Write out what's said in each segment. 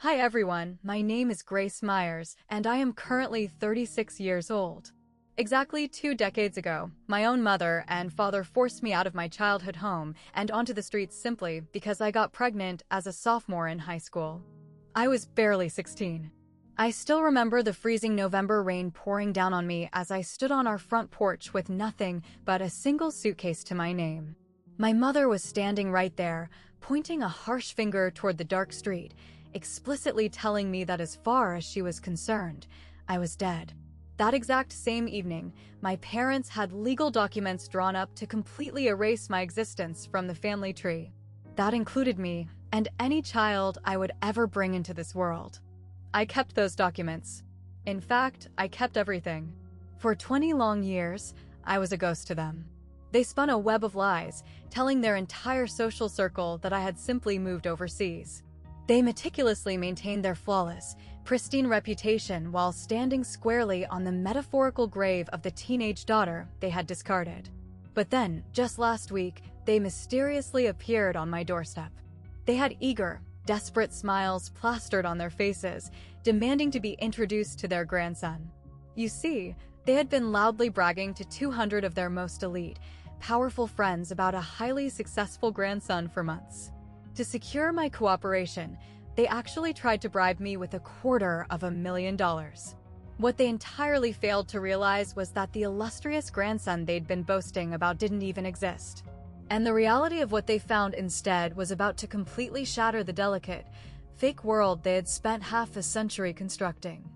Hi everyone, my name is Grace Myers, and I am currently 36 years old. Exactly 2 decades ago, my own mother and father forced me out of my childhood home and onto the streets simply because I got pregnant as a sophomore in high school. I was barely 16. I still remember the freezing November rain pouring down on me as I stood on our front porch with nothing but a single suitcase to my name. My mother was standing right there, pointing a harsh finger toward the dark street, explicitly telling me that as far as she was concerned, I was dead. That exact same evening, my parents had legal documents drawn up to completely erase my existence from the family tree. That included me and any child I would ever bring into this world. I kept those documents. In fact, I kept everything. For 20 long years, I was a ghost to them. They spun a web of lies, telling their entire social circle that I had simply moved overseas. They meticulously maintained their flawless, pristine reputation while standing squarely on the metaphorical grave of the teenage daughter they had discarded. But then, just last week, they mysteriously appeared on my doorstep. They had eager, desperate smiles plastered on their faces, demanding to be introduced to their grandson. You see, they had been loudly bragging to 200 of their most elite, powerful friends about a highly successful grandson for months. To secure my cooperation, they actually tried to bribe me with $250,000. What they entirely failed to realize was that the illustrious grandson they'd been boasting about didn't even exist. And the reality of what they found instead was about to completely shatter the delicate, fake world they had spent half a century constructing.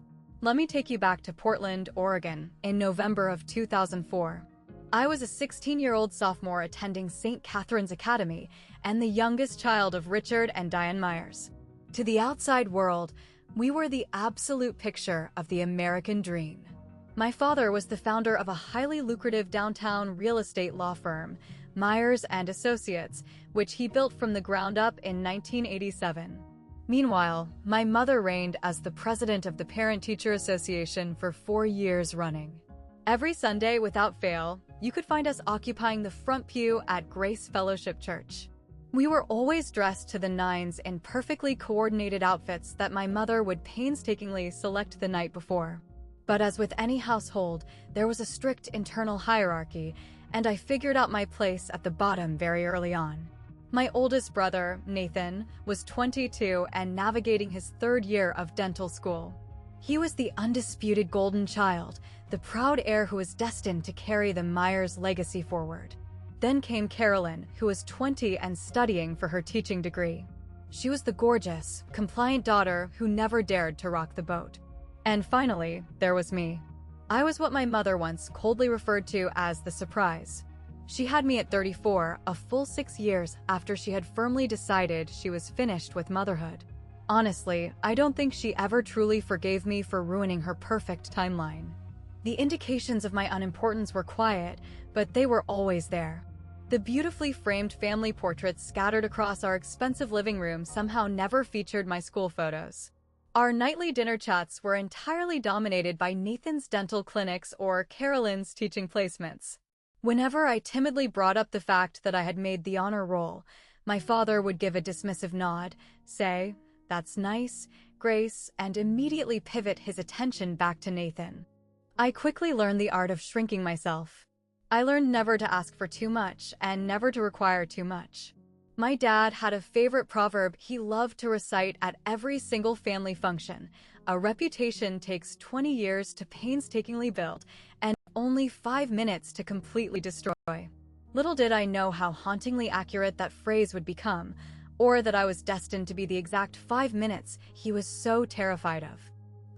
Let me take you back to Portland, Oregon, in November of 2004. I was a 16-year-old sophomore attending St. Catherine's Academy and the youngest child of Richard and Diane Myers. To the outside world, we were the absolute picture of the American dream. My father was the founder of a highly lucrative downtown real estate law firm, Myers and Associates, which he built from the ground up in 1987. Meanwhile, my mother reigned as the president of the Parent-Teacher Association for 4 years running. Every Sunday, without fail, you could find us occupying the front pew at Grace Fellowship Church. We were always dressed to the nines in perfectly coordinated outfits that my mother would painstakingly select the night before. But as with any household, there was a strict internal hierarchy, and I figured out my place at the bottom very early on. My oldest brother, Nathan, was 22 and navigating his 3rd year of dental school. He was the undisputed golden child, the proud heir who was destined to carry the Myers legacy forward. Then came Carolyn, who was 20 and studying for her teaching degree. She was the gorgeous, compliant daughter who never dared to rock the boat. And finally, there was me. I was what my mother once coldly referred to as the surprise. She had me at 34, a full 6 years after she had firmly decided she was finished with motherhood. Honestly, I don't think she ever truly forgave me for ruining her perfect timeline. The indications of my unimportance were quiet, but they were always there. The beautifully framed family portraits scattered across our expensive living room somehow never featured my school photos. Our nightly dinner chats were entirely dominated by Nathan's dental clinics or Carolyn's teaching placements. Whenever I timidly brought up the fact that I had made the honor roll, my father would give a dismissive nod, say, "That's nice, Grace," and immediately pivot his attention back to Nathan. I quickly learned the art of shrinking myself. I learned never to ask for too much and never to require too much. My dad had a favorite proverb he loved to recite at every single family function: "A reputation takes 20 years to painstakingly build and only 5 minutes to completely destroy." Little did I know how hauntingly accurate that phrase would become, or that I was destined to be the exact 5 minutes he was so terrified of.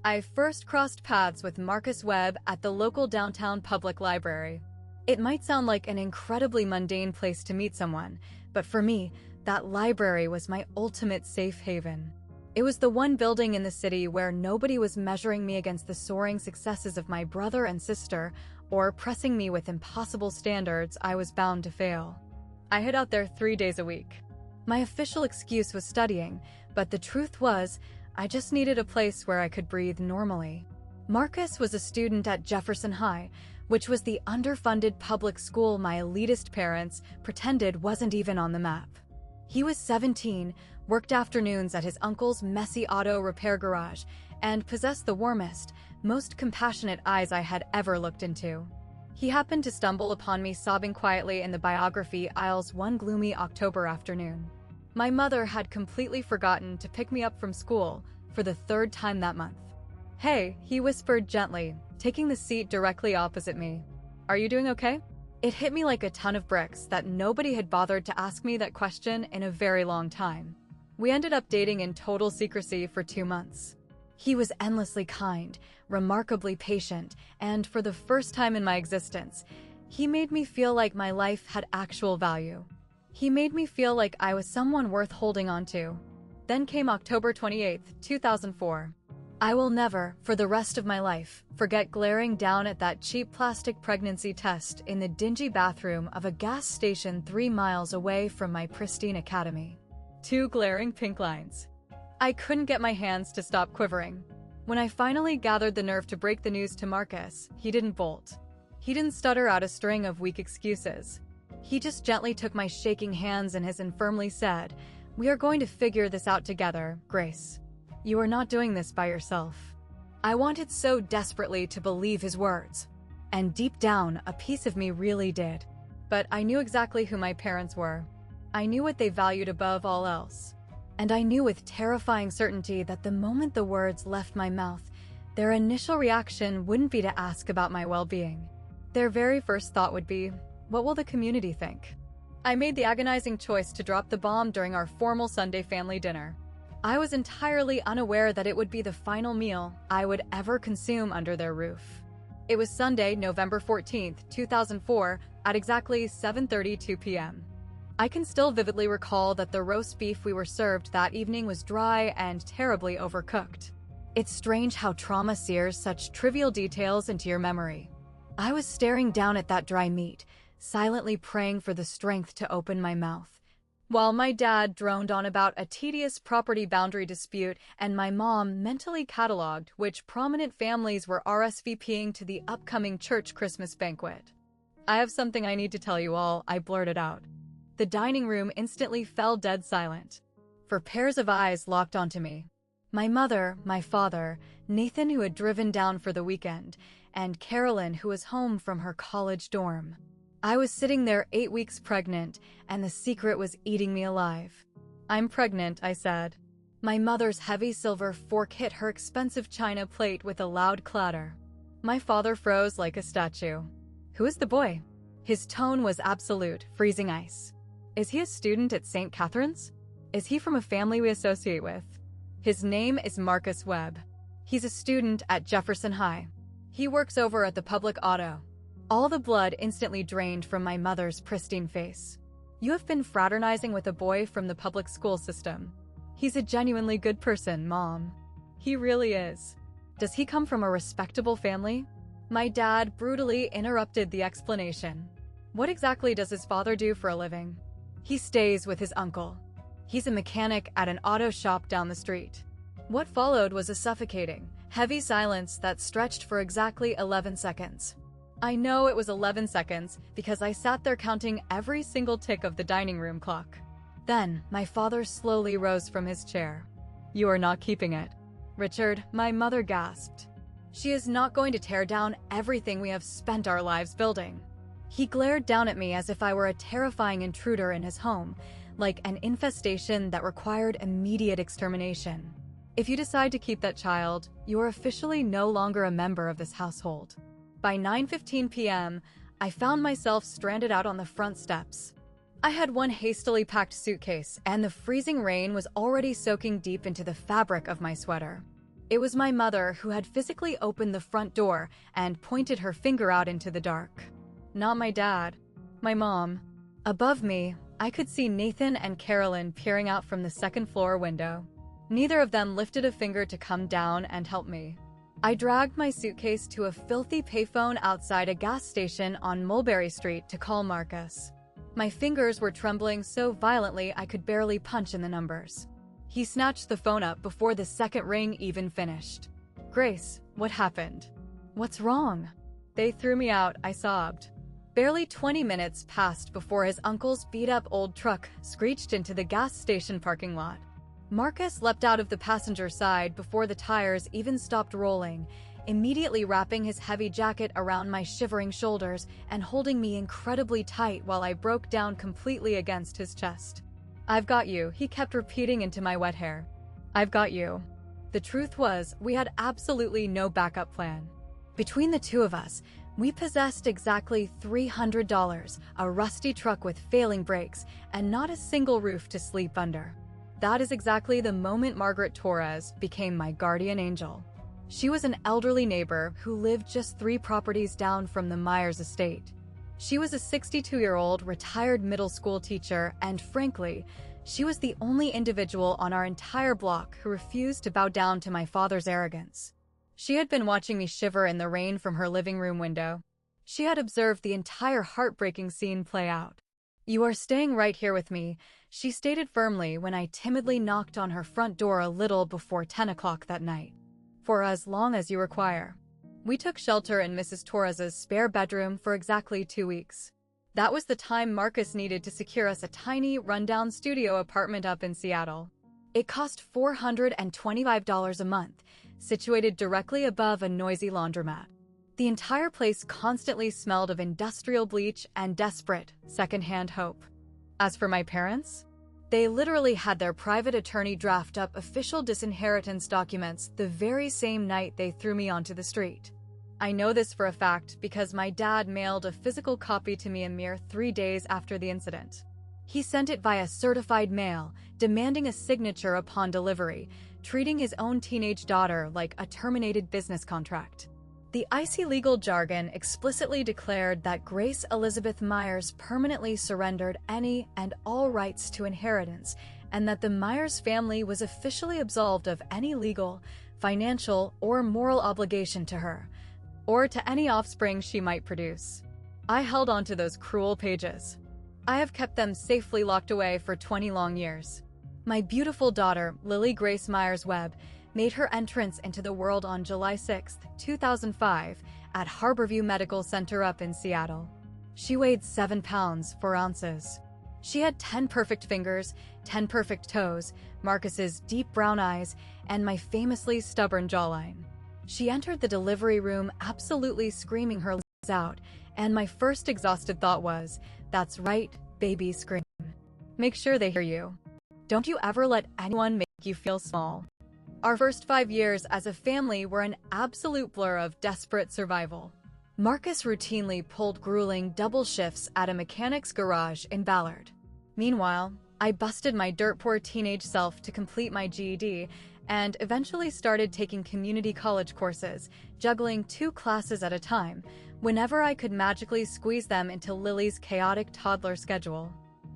I first crossed paths with Marcus Webb at the local downtown public library. It might sound like an incredibly mundane place to meet someone, but for me, that library was my ultimate safe haven. It was the one building in the city where nobody was measuring me against the soaring successes of my brother and sister, or pressing me with impossible standards I was bound to fail. I hid out there 3 days a week. My official excuse was studying, but the truth was, I just needed a place where I could breathe normally. Marcus was a student at Jefferson High, which was the underfunded public school my elitist parents pretended wasn't even on the map. He was 17, worked afternoons at his uncle's messy auto repair garage, and possessed the warmest, most compassionate eyes I had ever looked into. He happened to stumble upon me sobbing quietly in the biography aisles one gloomy October afternoon. My mother had completely forgotten to pick me up from school for the third time that month. "Hey," he whispered gently, taking the seat directly opposite me. "Are you doing okay?" It hit me like a ton of bricks that nobody had bothered to ask me that question in a very long time. We ended up dating in total secrecy for 2 months. He was endlessly kind, remarkably patient, and for the first time in my existence, he made me feel like my life had actual value. He made me feel like I was someone worth holding on to. Then came October 28th, 2004. I will never, for the rest of my life, forget glaring down at that cheap plastic pregnancy test in the dingy bathroom of a gas station 3 miles away from my pristine academy. 2 glaring pink lines. I couldn't get my hands to stop quivering. When I finally gathered the nerve to break the news to Marcus, he didn't bolt. He didn't stutter out a string of weak excuses. He just gently took my shaking hands in his and firmly said, "We are going to figure this out together, Grace. You are not doing this by yourself." I wanted so desperately to believe his words. And deep down, a piece of me really did. But I knew exactly who my parents were. I knew what they valued above all else. And I knew with terrifying certainty that the moment the words left my mouth, their initial reaction wouldn't be to ask about my well-being. Their very first thought would be, "What will the community think?" I made the agonizing choice to drop the bomb during our formal Sunday family dinner. I was entirely unaware that it would be the final meal I would ever consume under their roof. It was Sunday, November 14th, 2004, at exactly 7:32 p.m. I can still vividly recall that the roast beef we were served that evening was dry and terribly overcooked. It's strange how trauma sears such trivial details into your memory. I was staring down at that dry meat, silently praying for the strength to open my mouth, while my dad droned on about a tedious property boundary dispute and my mom mentally cataloged which prominent families were RSVPing to the upcoming church Christmas banquet. "I have something I need to tell you all," I blurted out. The dining room instantly fell dead silent, for pairs of eyes locked onto me. My mother, my father, Nathan, who had driven down for the weekend, and Carolyn, who was home from her college dorm. I was sitting there 8 weeks pregnant, and the secret was eating me alive. "I'm pregnant," I said. My mother's heavy silver fork hit her expensive china plate with a loud clatter. My father froze like a statue. "Who is the boy?" His tone was absolute, freezing ice. "Is he a student at St. Catherine's? Is he from a family we associate with?" "His name is Marcus Webb. He's a student at Jefferson High. He works over at the public auto." All the blood instantly drained from my mother's pristine face. "You have been fraternizing with a boy from the public school system. He's a genuinely good person, Mom. He really is. Does he come from a respectable family?" My dad brutally interrupted the explanation. "What exactly does his father do for a living?" "He stays with his uncle. He's a mechanic at an auto shop down the street." What followed was a suffocating, heavy silence that stretched for exactly 11 seconds. I know it was 11 seconds because I sat there counting every single tick of the dining room clock. Then, my father slowly rose from his chair. "You are not keeping it." "Richard," my mother gasped. "She is not going to tear down everything we have spent our lives building." He glared down at me as if I were a terrifying intruder in his home, like an infestation that required immediate extermination. "If you decide to keep that child, you are officially no longer a member of this household." By 9:15 p.m., I found myself stranded out on the front steps. I had one hastily packed suitcase, and the freezing rain was already soaking deep into the fabric of my sweater. It was my mother who had physically opened the front door and pointed her finger out into the dark. Not my dad. My mom. Above me, I could see Nathan and Carolyn peering out from the second-floor window. Neither of them lifted a finger to come down and help me. I dragged my suitcase to a filthy payphone outside a gas station on Mulberry Street to call Marcus. My fingers were trembling so violently I could barely punch in the numbers. He snatched the phone up before the second ring even finished. "Grace, what happened? What's wrong?" "They threw me out," I sobbed. Barely 20 minutes passed before his uncle's beat-up old truck screeched into the gas station parking lot. Marcus leapt out of the passenger side before the tires even stopped rolling, immediately wrapping his heavy jacket around my shivering shoulders and holding me incredibly tight while I broke down completely against his chest. "I've got you," he kept repeating into my wet hair. "I've got you." The truth was, we had absolutely no backup plan. Between the two of us, we possessed exactly $300, a rusty truck with failing brakes, and not a single roof to sleep under. That is exactly the moment Margaret Torres became my guardian angel. She was an elderly neighbor who lived just 3 properties down from the Myers estate. She was a 62-year-old retired middle school teacher, and frankly, she was the only individual on our entire block who refused to bow down to my father's arrogance. She had been watching me shiver in the rain from her living room window. She had observed the entire heartbreaking scene play out. "You are staying right here with me," she stated firmly when I timidly knocked on her front door a little before 10 o'clock that night. "For as long as you require." We took shelter in Mrs. Torres's spare bedroom for exactly 2 weeks. That was the time Marcus needed to secure us a tiny, rundown studio apartment up in Seattle. It cost $425 a month, situated directly above a noisy laundromat. The entire place constantly smelled of industrial bleach and desperate, secondhand hope. As for my parents, they literally had their private attorney draft up official disinheritance documents the very same night they threw me onto the street. I know this for a fact because my dad mailed a physical copy to me a mere 3 days after the incident. He sent it via certified mail, demanding a signature upon delivery, treating his own teenage daughter like a terminated business contract. The icy legal jargon explicitly declared that Grace Elizabeth Myers permanently surrendered any and all rights to inheritance, and that the Myers family was officially absolved of any legal, financial, or moral obligation to her, or to any offspring she might produce. I held on to those cruel pages. I have kept them safely locked away for 20 long years. My beautiful daughter, Lily Grace Myers Webb, made her entrance into the world on July 6, 2005, at Harborview Medical Center up in Seattle. She weighed 7 pounds, 4 ounces. She had 10 perfect fingers, 10 perfect toes, Marcus's deep brown eyes, and my famously stubborn jawline. She entered the delivery room absolutely screaming her lungs out, and my first exhausted thought was, "That's right, baby, scream. Make sure they hear you. Don't you ever let anyone make you feel small." Our first 5 years as a family were an absolute blur of desperate survival. Marcus routinely pulled grueling double shifts at a mechanic's garage in Ballard. Meanwhile, I busted my dirt-poor teenage self to complete my GED and eventually started taking community college courses, juggling 2 classes at a time, whenever I could magically squeeze them into Lily's chaotic toddler schedule.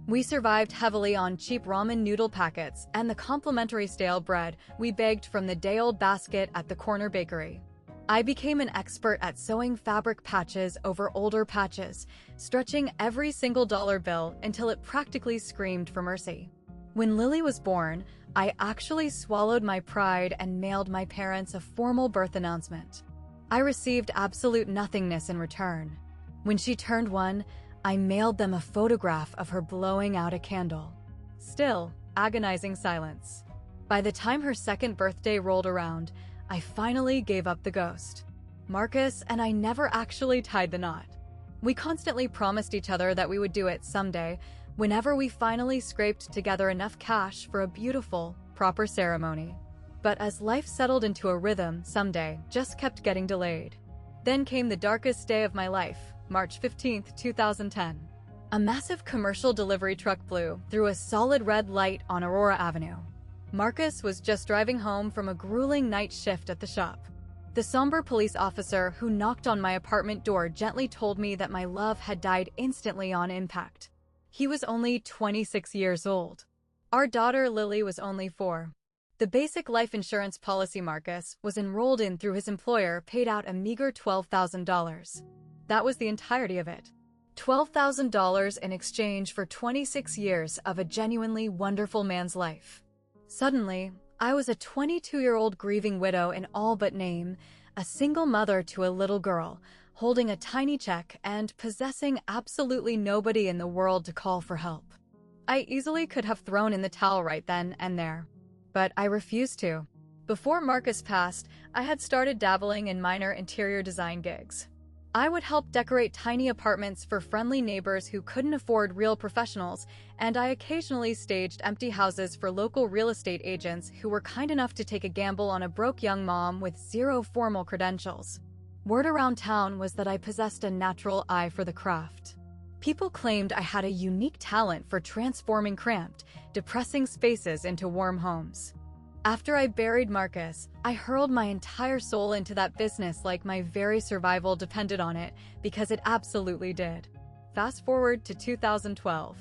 We survived heavily on cheap ramen noodle packets and the complimentary stale bread we begged from the day-old basket at the corner bakery. I became an expert at sewing fabric patches over older patches, stretching every single dollar bill until it practically screamed for mercy. When Lily was born, I actually swallowed my pride and mailed my parents a formal birth announcement. I received absolute nothingness in return. When she turned 1, I mailed them a photograph of her blowing out a candle. Still, agonizing silence. By the time her 2nd birthday rolled around, I finally gave up the ghost. Marcus and I never actually tied the knot. We constantly promised each other that we would do it someday, whenever we finally scraped together enough cash for a beautiful, proper ceremony. But as life settled into a rhythm, someday just kept getting delayed. Then came the darkest day of my life, March 15, 2010. A massive commercial delivery truck blew through a solid red light on Aurora Avenue. Marcus was just driving home from a grueling night shift at the shop. The somber police officer who knocked on my apartment door gently told me that my love had died instantly on impact. He was only 26 years old. Our daughter Lily was only 4. The basic life insurance policy Marcus was enrolled in through his employer paid out a meager $12,000. That was the entirety of it. $12,000 in exchange for 26 years of a genuinely wonderful man's life. Suddenly, I was a 22-year-old grieving widow in all but name, a single mother to a little girl, holding a tiny check and possessing absolutely nobody in the world to call for help. I easily could have thrown in the towel right then and there. but I refused to. Before Marcus passed, I had started dabbling in minor interior design gigs. I would help decorate tiny apartments for friendly neighbors who couldn't afford real professionals, and I occasionally staged empty houses for local real estate agents who were kind enough to take a gamble on a broke young mom with zero formal credentials. Word around town was that I possessed a natural eye for the craft. People claimed I had a unique talent for transforming cramped, depressing spaces into warm homes. After I buried Marcus, I hurled my entire soul into that business like my very survival depended on it, because it absolutely did. Fast forward to 2012.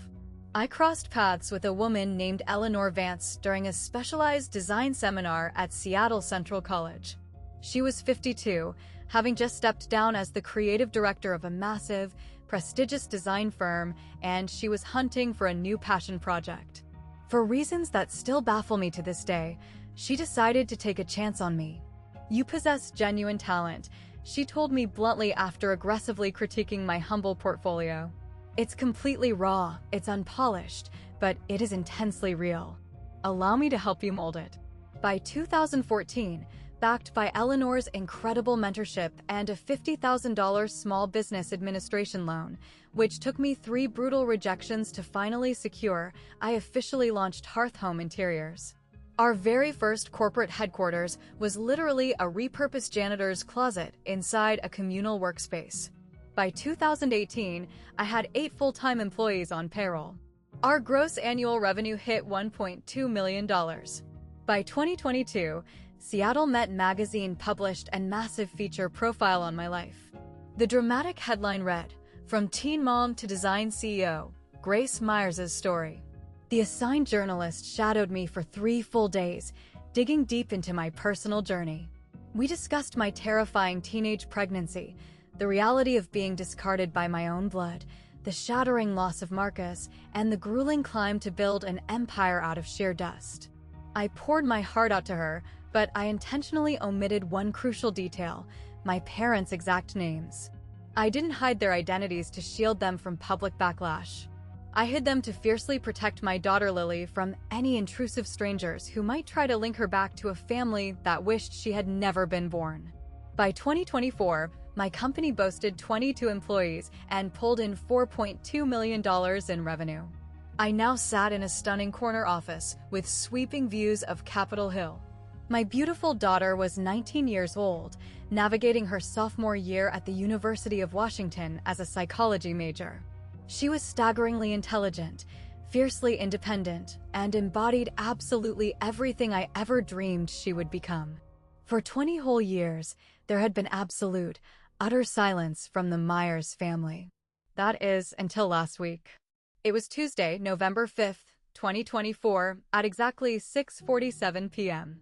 I crossed paths with a woman named Eleanor Vance during a specialized design seminar at Seattle Central College. She was 52, having just stepped down as the creative director of a massive, prestigious design firm, and she was hunting for a new passion project. For reasons that still baffle me to this day, she decided to take a chance on me. "You possess genuine talent," she told me bluntly after aggressively critiquing my humble portfolio. "It's completely raw, it's unpolished, but it is intensely real. Allow me to help you mold it." By 2014, backed by Eleanor's incredible mentorship and a $50,000 small business administration loan, which took me 3 brutal rejections to finally secure, I officially launched Hearth Home Interiors. Our very first corporate headquarters was literally a repurposed janitor's closet inside a communal workspace. By 2018, I had 8 full-time employees on payroll. Our gross annual revenue hit $1.2 million. By 2022, Seattle Met magazine published a massive feature profile on my life. The dramatic headline read, "From teen mom to design CEO, Grace Myers' story." The assigned journalist shadowed me for 3 full days, digging deep into my personal journey. We discussed my terrifying teenage pregnancy, the reality of being discarded by my own blood, the shattering loss of Marcus, and the grueling climb to build an empire out of sheer dust. I poured my heart out to her, but I intentionally omitted one crucial detail: my parents' exact names. I didn't hide their identities to shield them from public backlash. I hid them to fiercely protect my daughter Lily from any intrusive strangers who might try to link her back to a family that wished she had never been born. By 2024, my company boasted 22 employees and pulled in $4.2 million in revenue. I now sat in a stunning corner office with sweeping views of Capitol Hill. My beautiful daughter was 19 years old, navigating her sophomore year at the University of Washington as a psychology major. She was staggeringly intelligent, fiercely independent, and embodied absolutely everything I ever dreamed she would become. For 20 whole years, there had been absolute, utter silence from the Myers family. That is, until last week. It was Tuesday, November 5th, 2024, at exactly 6:47 p.m.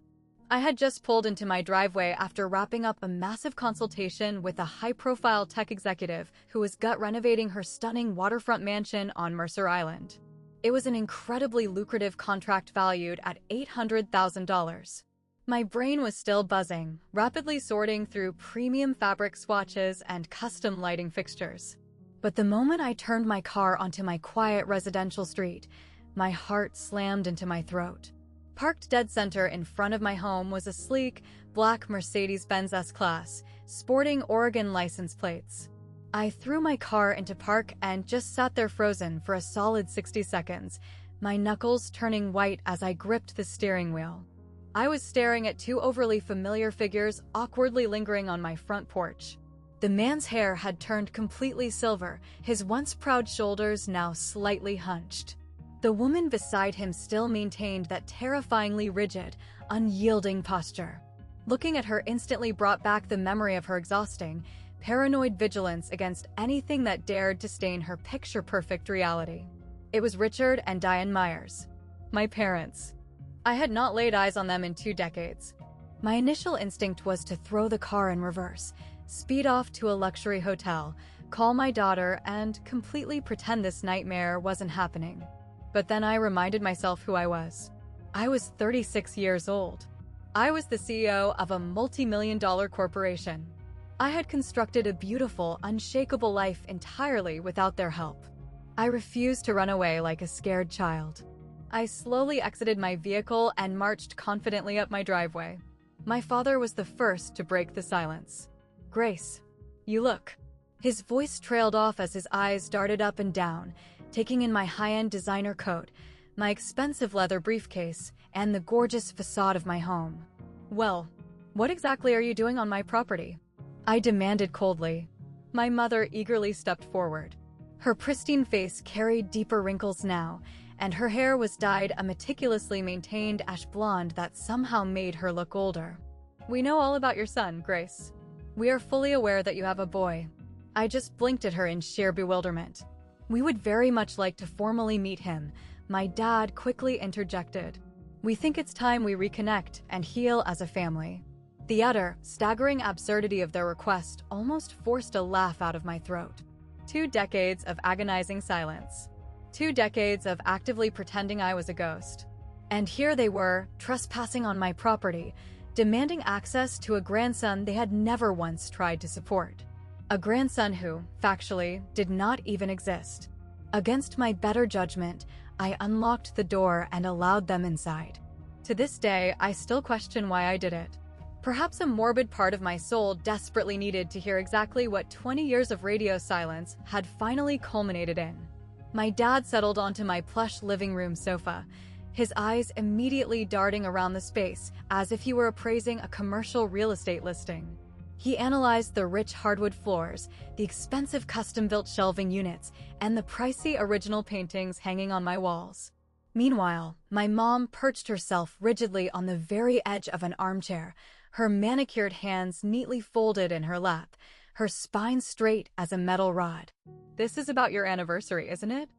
I had just pulled into my driveway after wrapping up a massive consultation with a high-profile tech executive who was gut-renovating her stunning waterfront mansion on Mercer Island. It was an incredibly lucrative contract valued at $800,000. My brain was still buzzing, rapidly sorting through premium fabric swatches and custom lighting fixtures. But the moment I turned my car onto my quiet residential street, my heart slammed into my throat. Parked dead center in front of my home was a sleek, black Mercedes-Benz S-Class, sporting Oregon license plates. I threw my car into park and just sat there frozen for a solid 60 seconds, my knuckles turning white as I gripped the steering wheel. I was staring at 2 overly familiar figures awkwardly lingering on my front porch. The man's hair had turned completely silver, his once proud shoulders now slightly hunched. The woman beside him still maintained that terrifyingly rigid, unyielding posture. Looking at her instantly brought back the memory of her exhausting, paranoid vigilance against anything that dared to stain her picture-perfect reality. It was Richard and Diane Myers, my parents. I had not laid eyes on them in 2 decades. My initial instinct was to throw the car in reverse, speed off to a luxury hotel, call my daughter, and completely pretend this nightmare wasn't happening. But then I reminded myself who I was. I was 36 years old. I was the CEO of a multi-million-dollar corporation. I had constructed a beautiful, unshakable life entirely without their help. I refused to run away like a scared child. I slowly exited my vehicle and marched confidently up my driveway. My father was the first to break the silence. "Grace, you look." His voice trailed off as his eyes darted up and down, taking in my high-end designer coat, my expensive leather briefcase, and the gorgeous facade of my home. "Well, what exactly are you doing on my property?" I demanded coldly. My mother eagerly stepped forward. Her pristine face carried deeper wrinkles now, and her hair was dyed a meticulously maintained ash blonde that somehow made her look older. "We know all about your son, Grace. We are fully aware that you have a boy." I just blinked at her in sheer bewilderment. "We would very much like to formally meet him," my dad quickly interjected. "We think it's time we reconnect and heal as a family." The utter, staggering absurdity of their request almost forced a laugh out of my throat. 2 decades of agonizing silence. 2 decades of actively pretending I was a ghost. And here they were, trespassing on my property, demanding access to a grandson they had never once tried to support. A grandson who, factually, did not even exist. Against my better judgment, I unlocked the door and allowed them inside. To this day, I still question why I did it. Perhaps a morbid part of my soul desperately needed to hear exactly what 20 years of radio silence had finally culminated in. My dad settled onto my plush living room sofa, his eyes immediately darting around the space as if he were appraising a commercial real estate listing. He analyzed the rich hardwood floors, the expensive custom-built shelving units, and the pricey original paintings hanging on my walls. Meanwhile, my mom perched herself rigidly on the very edge of an armchair, her manicured hands neatly folded in her lap, her spine straight as a metal rod. "This is about your anniversary, isn't it?"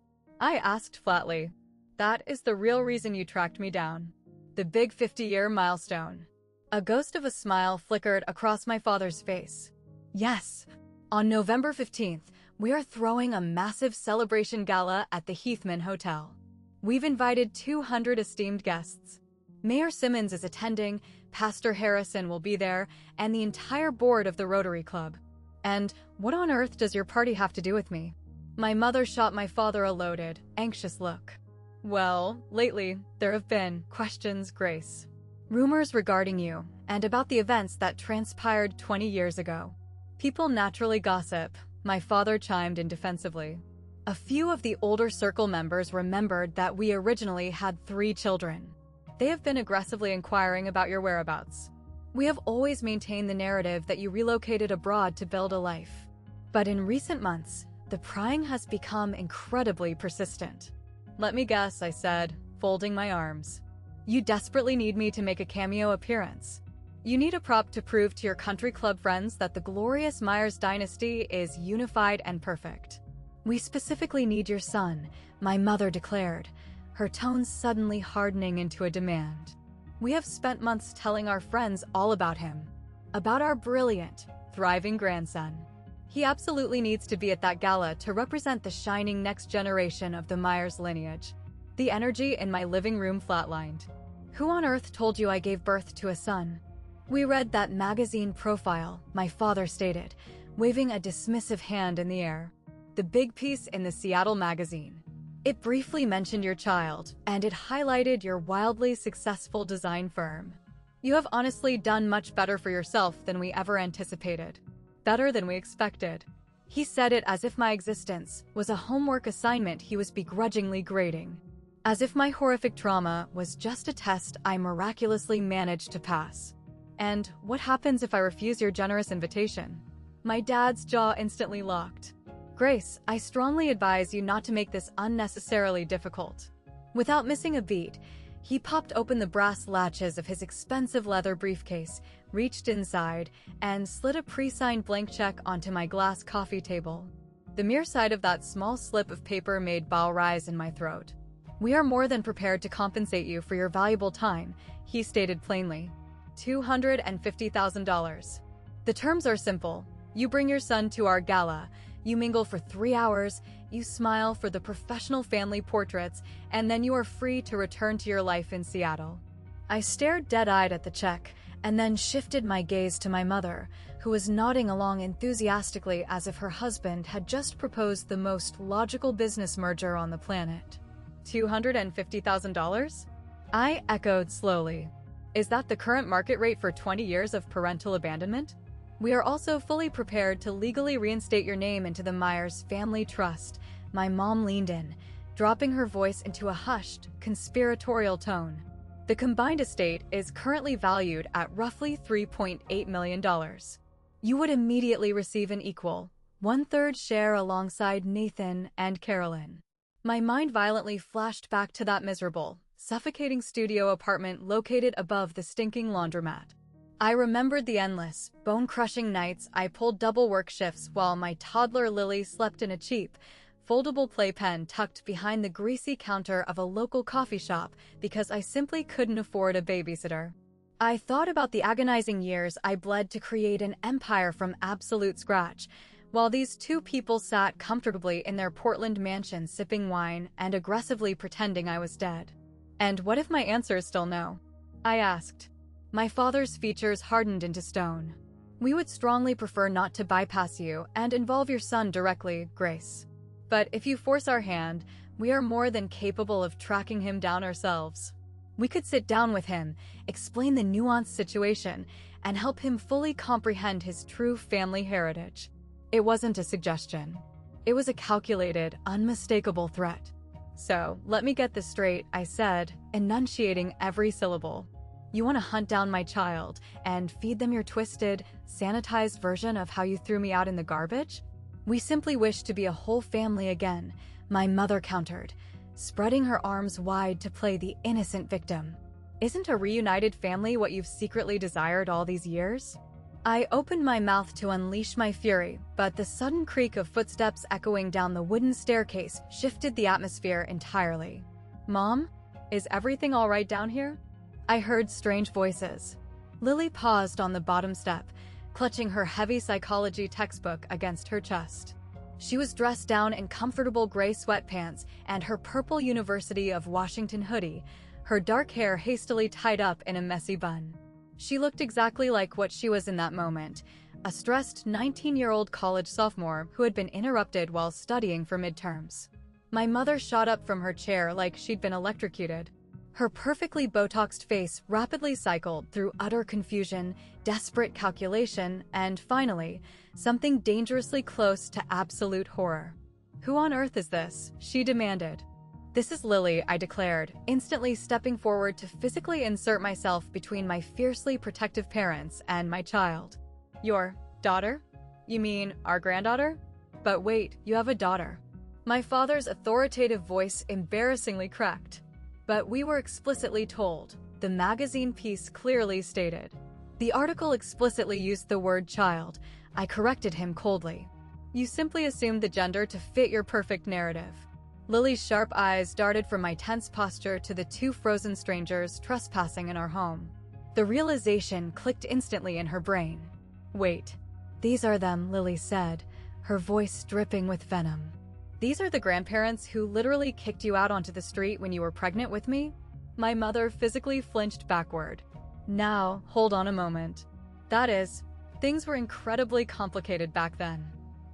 I asked flatly. "That is the real reason you tracked me down. The big 50-year milestone." A ghost of a smile flickered across my father's face. "Yes. On November 15th, we are throwing a massive celebration gala at the Heathman Hotel. We've invited 200 esteemed guests. Mayor Simmons is attending, Pastor Harrison will be there, and the entire board of the Rotary Club. And what on earth does your party have to do with me?" My mother shot my father a loaded, anxious look. "Well, lately, there have been questions, Grace. Rumors regarding you, and about the events that transpired 20 years ago. People naturally gossip," my father chimed in defensively. "A few of the older circle members remembered that we originally had 3 children. They have been aggressively inquiring about your whereabouts. We have always maintained the narrative that you relocated abroad to build a life. But in recent months, the prying has become incredibly persistent." "Let me guess," I said, folding my arms. "You desperately need me to make a cameo appearance. You need a prop to prove to your country club friends that the glorious Myers dynasty is unified and perfect. We specifically need your son," my mother declared, her tones suddenly hardening into a demand. "We have spent months telling our friends all about him. About our brilliant, thriving grandson. He absolutely needs to be at that gala to represent the shining next generation of the Myers lineage." The energy in my living room flatlined. "Who on earth told you I gave birth to a son?" "We read that magazine profile," my father stated, waving a dismissive hand in the air. "The big piece in the Seattle magazine. It briefly mentioned your child, and it highlighted your wildly successful design firm. You have honestly done much better for yourself than we ever anticipated. Better than we expected." He said it as if my existence was a homework assignment he was begrudgingly grading. As if my horrific trauma was just a test I miraculously managed to pass. "And what happens if I refuse your generous invitation?" My dad's jaw instantly locked. "Grace, I strongly advise you not to make this unnecessarily difficult." Without missing a beat, he popped open the brass latches of his expensive leather briefcase, reached inside, and slid a pre-signed blank check onto my glass coffee table. The mere sight of that small slip of paper made bile rise in my throat. "We are more than prepared to compensate you for your valuable time," he stated plainly. $250,000. "The terms are simple. You bring your son to our gala, you mingle for 3 hours, you smile for the professional family portraits, and then you are free to return to your life in Seattle." I stared dead-eyed at the check, and then shifted my gaze to my mother, who was nodding along enthusiastically as if her husband had just proposed the most logical business merger on the planet. $250,000? I echoed slowly. Is that the current market rate for 20 years of parental abandonment? We are also fully prepared to legally reinstate your name into the Myers family trust. My mom leaned in, dropping her voice into a hushed, conspiratorial tone. The combined estate is currently valued at roughly $3.8 million. You would immediately receive an equal, one-third share alongside Nathan and Carolyn. My mind violently flashed back to that miserable, suffocating studio apartment located above the stinking laundromat. I remembered the endless, bone-crushing nights I pulled double work shifts while my toddler Lily slept in a cheap, foldable playpen tucked behind the greasy counter of a local coffee shop because I simply couldn't afford a babysitter. I thought about the agonizing years I bled to create an empire from absolute scratch, while these two people sat comfortably in their Portland mansion sipping wine and aggressively pretending I was dead. And what if my answer is still no? I asked. My father's features hardened into stone. We would strongly prefer not to bypass you and involve your son directly, Grace. But if you force our hand, we are more than capable of tracking him down ourselves. We could sit down with him, explain the nuanced situation, and help him fully comprehend his true family heritage. It wasn't a suggestion. It was a calculated, unmistakable threat. So, let me get this straight, I said, enunciating every syllable. You want to hunt down my child and feed them your twisted, sanitized version of how you threw me out in the garbage? We simply wish to be a whole family again, my mother countered, spreading her arms wide to play the innocent victim. Isn't a reunited family what you've secretly desired all these years? I opened my mouth to unleash my fury, but the sudden creak of footsteps echoing down the wooden staircase shifted the atmosphere entirely. Mom, is everything all right down here? I heard strange voices. Lily paused on the bottom step, clutching her heavy psychology textbook against her chest. She was dressed down in comfortable gray sweatpants and her purple University of Washington hoodie, her dark hair hastily tied up in a messy bun. She looked exactly like what she was in that moment, a stressed 19-year-old college sophomore who had been interrupted while studying for midterms. My mother shot up from her chair like she'd been electrocuted. Her perfectly Botoxed face rapidly cycled through utter confusion, desperate calculation, and finally, something dangerously close to absolute horror. "Who on earth is this?" she demanded. "This is Lily," I declared, instantly stepping forward to physically insert myself between my fiercely protective parents and my child. "Your daughter? You mean our granddaughter? But wait, you have a daughter." My father's authoritative voice embarrassingly cracked. But we were explicitly told, the magazine piece clearly stated. The article explicitly used the word child. I corrected him coldly. You simply assumed the gender to fit your perfect narrative. Lily's sharp eyes darted from my tense posture to the two frozen strangers trespassing in our home. The realization clicked instantly in her brain. Wait, these are them, Lily said, her voice dripping with venom. These are the grandparents who literally kicked you out onto the street when you were pregnant with me? My mother physically flinched backward. Now, hold on a moment. That is, things were incredibly complicated back then.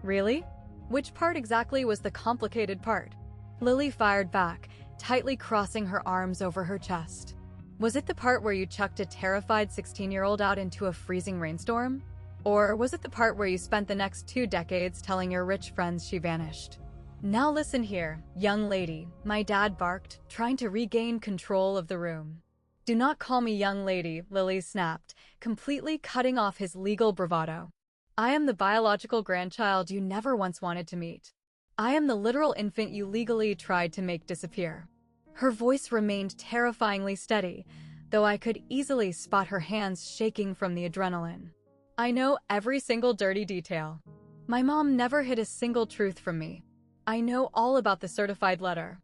Really? Which part exactly was the complicated part? Lily fired back, tightly crossing her arms over her chest. Was it the part where you chucked a terrified 16-year-old out into a freezing rainstorm? Or was it the part where you spent the next 2 decades telling your rich friends she vanished? Now listen here, young lady, my dad barked, trying to regain control of the room. Do not call me young lady, Lily snapped, completely cutting off his legal bravado. I am the biological grandchild you never once wanted to meet. I am the literal infant you legally tried to make disappear. Her voice remained terrifyingly steady, though I could easily spot her hands shaking from the adrenaline. I know every single dirty detail. My mom never hid a single truth from me. I know all about the certified letter.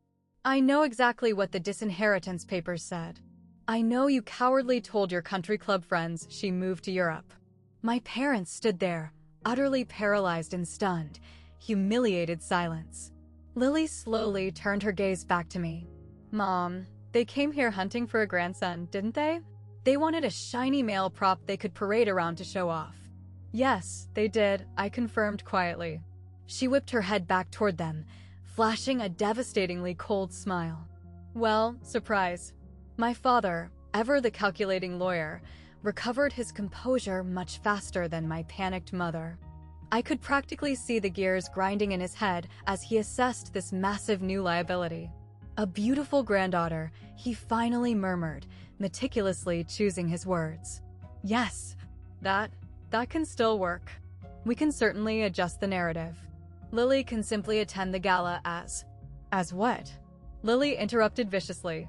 I know exactly what the disinheritance papers said. I know you cowardly told your country club friends she moved to Europe. My parents stood there, utterly paralyzed and stunned, humiliated silence. Lily slowly turned her gaze back to me. Mom, they came here hunting for a grandson, didn't they? They wanted a shiny male prop they could parade around to show off. Yes, they did, I confirmed quietly. She whipped her head back toward them, flashing a devastatingly cold smile. Well, surprise. My father, ever the calculating lawyer, recovered his composure much faster than my panicked mother. I could practically see the gears grinding in his head as he assessed this massive new liability. A beautiful granddaughter, he finally murmured, meticulously choosing his words. Yes, that can still work. We can certainly adjust the narrative. Lily can simply attend the gala as what? Lily interrupted viciously.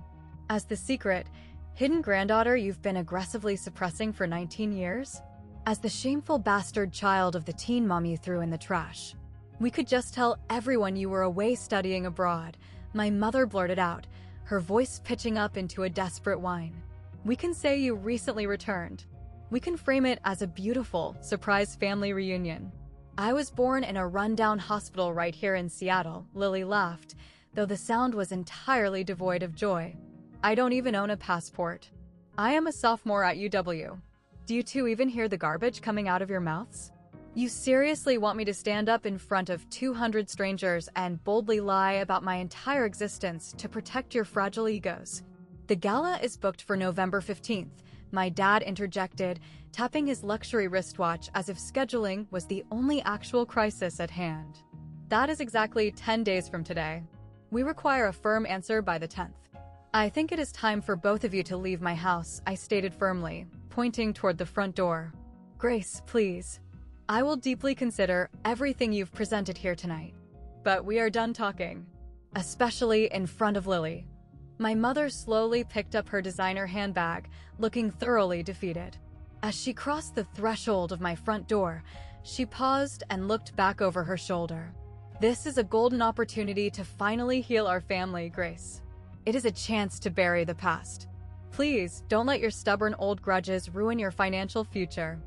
As the secret, hidden granddaughter you've been aggressively suppressing for 19 years? As the shameful bastard child of the teen mom you threw in the trash. We could just tell everyone you were away studying abroad, my mother blurted out, her voice pitching up into a desperate whine. We can say you recently returned. We can frame it as a beautiful, surprise family reunion. I was born in a rundown hospital right here in Seattle, Lily laughed, though the sound was entirely devoid of joy. I don't even own a passport. I am a sophomore at UW. Do you two even hear the garbage coming out of your mouths? You seriously want me to stand up in front of 200 strangers and boldly lie about my entire existence to protect your fragile egos? The gala is booked for November 15th, my dad interjected, tapping his luxury wristwatch as if scheduling was the only actual crisis at hand. That is exactly 10 days from today. We require a firm answer by the 10th. I think it is time for both of you to leave my house, I stated firmly, pointing toward the front door. Grace, please. I will deeply consider everything you've presented here tonight. But we are done talking. Especially in front of Lily. My mother slowly picked up her designer handbag, looking thoroughly defeated. As she crossed the threshold of my front door, she paused and looked back over her shoulder. This is a golden opportunity to finally heal our family, Grace. It is a chance to bury the past. Please, don't let your stubborn old grudges ruin your financial future.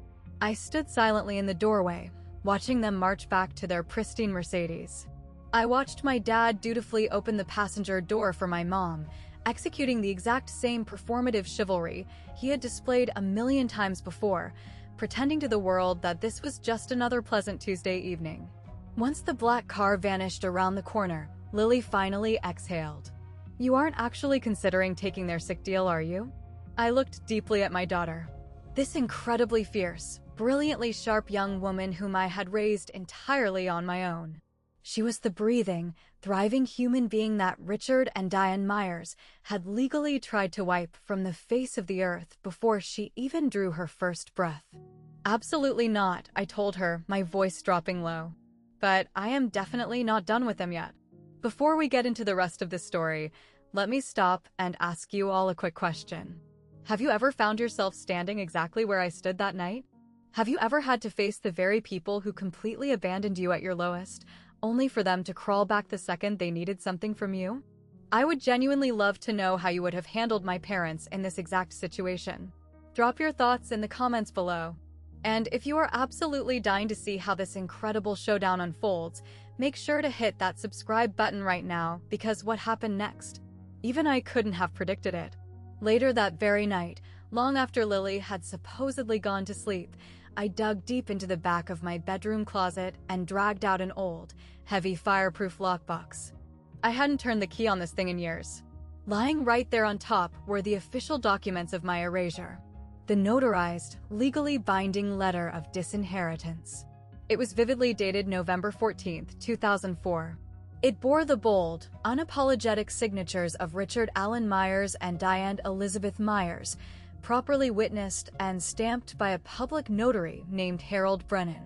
I stood silently in the doorway, watching them march back to their pristine Mercedes. I watched my dad dutifully open the passenger door for my mom, executing the exact same performative chivalry he had displayed a million times before, pretending to the world that this was just another pleasant Tuesday evening. Once the black car vanished around the corner, Lily finally exhaled. You aren't actually considering taking their sick deal, are you? I looked deeply at my daughter. This incredibly fierce, brilliantly sharp young woman whom I had raised entirely on my own. She was the breathing, thriving human being that Richard and Diane Myers had legally tried to wipe from the face of the earth before she even drew her first breath. Absolutely not, I told her, my voice dropping low. But I am definitely not done with them yet. Before we get into the rest of this story, let me stop and ask you all a quick question. Have you ever found yourself standing exactly where I stood that night? Have you ever had to face the very people who completely abandoned you at your lowest, only for them to crawl back the second they needed something from you? I would genuinely love to know how you would have handled my parents in this exact situation. Drop your thoughts in the comments below. And if you are absolutely dying to see how this incredible showdown unfolds, make sure to hit that subscribe button right now, because what happened next? Even I couldn't have predicted it. Later that very night, long after Lily had supposedly gone to sleep, I dug deep into the back of my bedroom closet and dragged out an old, heavy fireproof lockbox. I hadn't turned the key on this thing in years. Lying right there on top were the official documents of my erasure. The notarized, legally binding letter of disinheritance. It was vividly dated November 14th, 2004. It bore the bold, unapologetic signatures of Richard Allen Myers and Diane Elizabeth Myers, properly witnessed and stamped by a public notary named Harold Brennan.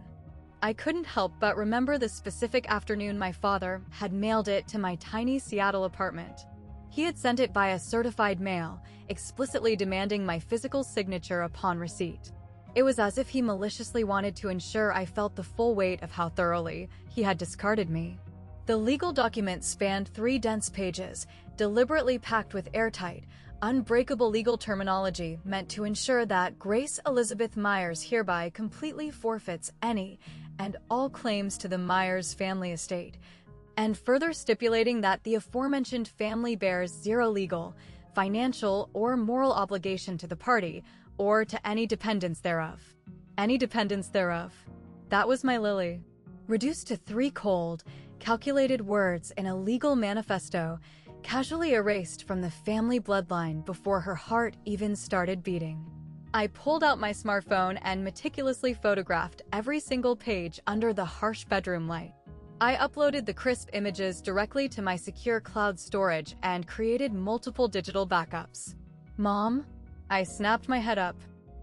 I couldn't help but remember the specific afternoon my father had mailed it to my tiny Seattle apartment. He had sent it via certified mail, explicitly demanding my physical signature upon receipt. It was as if he maliciously wanted to ensure I felt the full weight of how thoroughly he had discarded me. The legal document spanned 3 dense pages, deliberately packed with airtight, unbreakable legal terminology meant to ensure that Grace Elizabeth Myers hereby completely forfeits any and all claims to the Myers family estate, and further stipulating that the aforementioned family bears zero legal, financial, or moral obligation to the party, or to any dependents thereof. Any dependents thereof. That was my Lily. Reduced to 3 cold, calculated words in a legal manifesto, casually erased from the family bloodline before her heart even started beating. I pulled out my smartphone and meticulously photographed every single page under the harsh bedroom light. I uploaded the crisp images directly to my secure cloud storage and created multiple digital backups. "Mom?" I snapped my head up.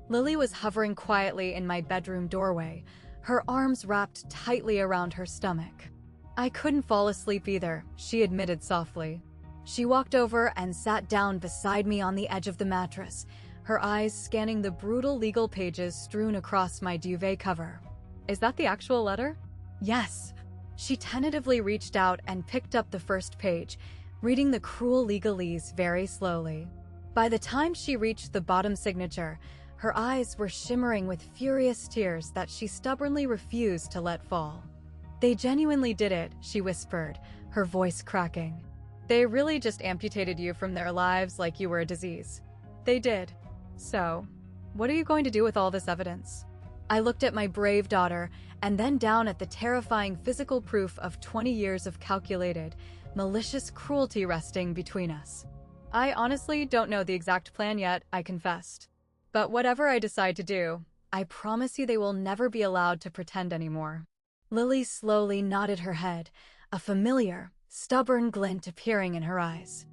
Lily was hovering quietly in my bedroom doorway, her arms wrapped tightly around her stomach. "I couldn't fall asleep either," she admitted softly. She walked over and sat down beside me on the edge of the mattress, her eyes scanning the brutal legal pages strewn across my duvet cover. "Is that the actual letter?" "Yes." She tentatively reached out and picked up the first page, reading the cruel legalese very slowly. By the time she reached the bottom signature, her eyes were shimmering with furious tears that she stubbornly refused to let fall. "They genuinely did it," she whispered, her voice cracking. "They really just amputated you from their lives like you were a disease." "They did. So, what are you going to do with all this evidence?" I looked at my brave daughter and then down at the terrifying physical proof of 20 years of calculated, malicious cruelty resting between us. "I honestly don't know the exact plan yet," I confessed. "But whatever I decide to do, I promise you they will never be allowed to pretend anymore." Lily slowly nodded her head, a familiar, stubborn glint appearing in her eyes.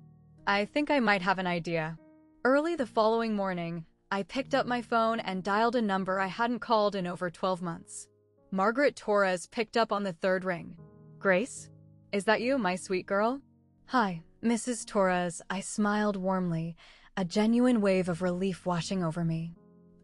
"I think I might have an idea." Early the following morning, I picked up my phone and dialed a number I hadn't called in over 12 months. Margaret Torres picked up on the third ring. "Grace? Is that you, my sweet girl?" "Hi, Mrs. Torres," I smiled warmly, a genuine wave of relief washing over me.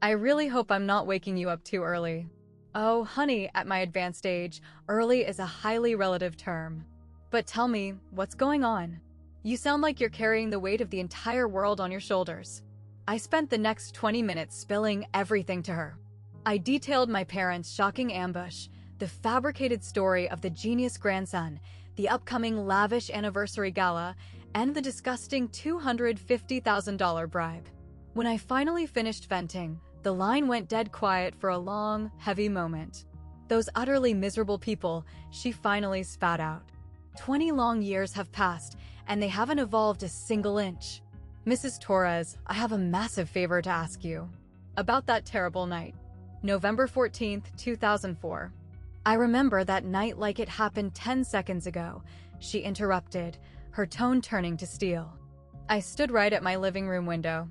"I really hope I'm not waking you up too early." "Oh, honey, at my advanced age, early is a highly relative term. But tell me, what's going on? You sound like you're carrying the weight of the entire world on your shoulders." I spent the next 20 minutes spilling everything to her. I detailed my parents' shocking ambush, the fabricated story of the genius grandson, the upcoming lavish anniversary gala, and the disgusting $250,000 bribe. When I finally finished venting, the line went dead quiet for a long, heavy moment. "Those utterly miserable people," she finally spat out. 20 long years have passed, and they haven't evolved a single inch. "Mrs. Torres, I have a massive favor to ask you. About that terrible night. November 14th, 2004. I remember that night like it happened 10 seconds ago," she interrupted, her tone turning to steel. "I stood right at my living room window.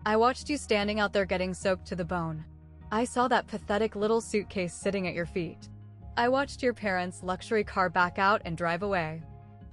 I watched you standing out there getting soaked to the bone. I saw that pathetic little suitcase sitting at your feet. I watched your parents' luxury car back out and drive away.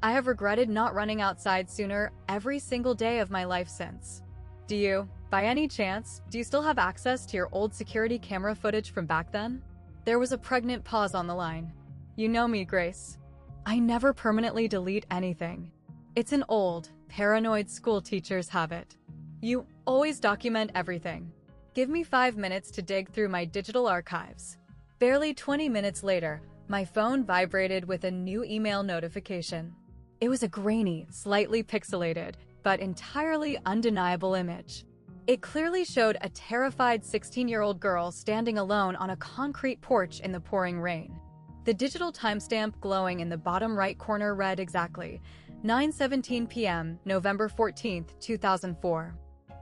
I have regretted not running outside sooner every single day of my life since. Do you, by any chance, do you still have access to your old security camera footage from back then?" There was a pregnant pause on the line. "You know me, Grace. I never permanently delete anything. It's an old, paranoid school teacher's habit. You always document everything. Give me 5 minutes to dig through my digital archives." Barely 20 minutes later, my phone vibrated with a new email notification. It was a grainy, slightly pixelated, but entirely undeniable image. It clearly showed a terrified 16-year-old girl standing alone on a concrete porch in the pouring rain. The digital timestamp glowing in the bottom right corner read exactly 9:17 p.m., November 14th, 2004.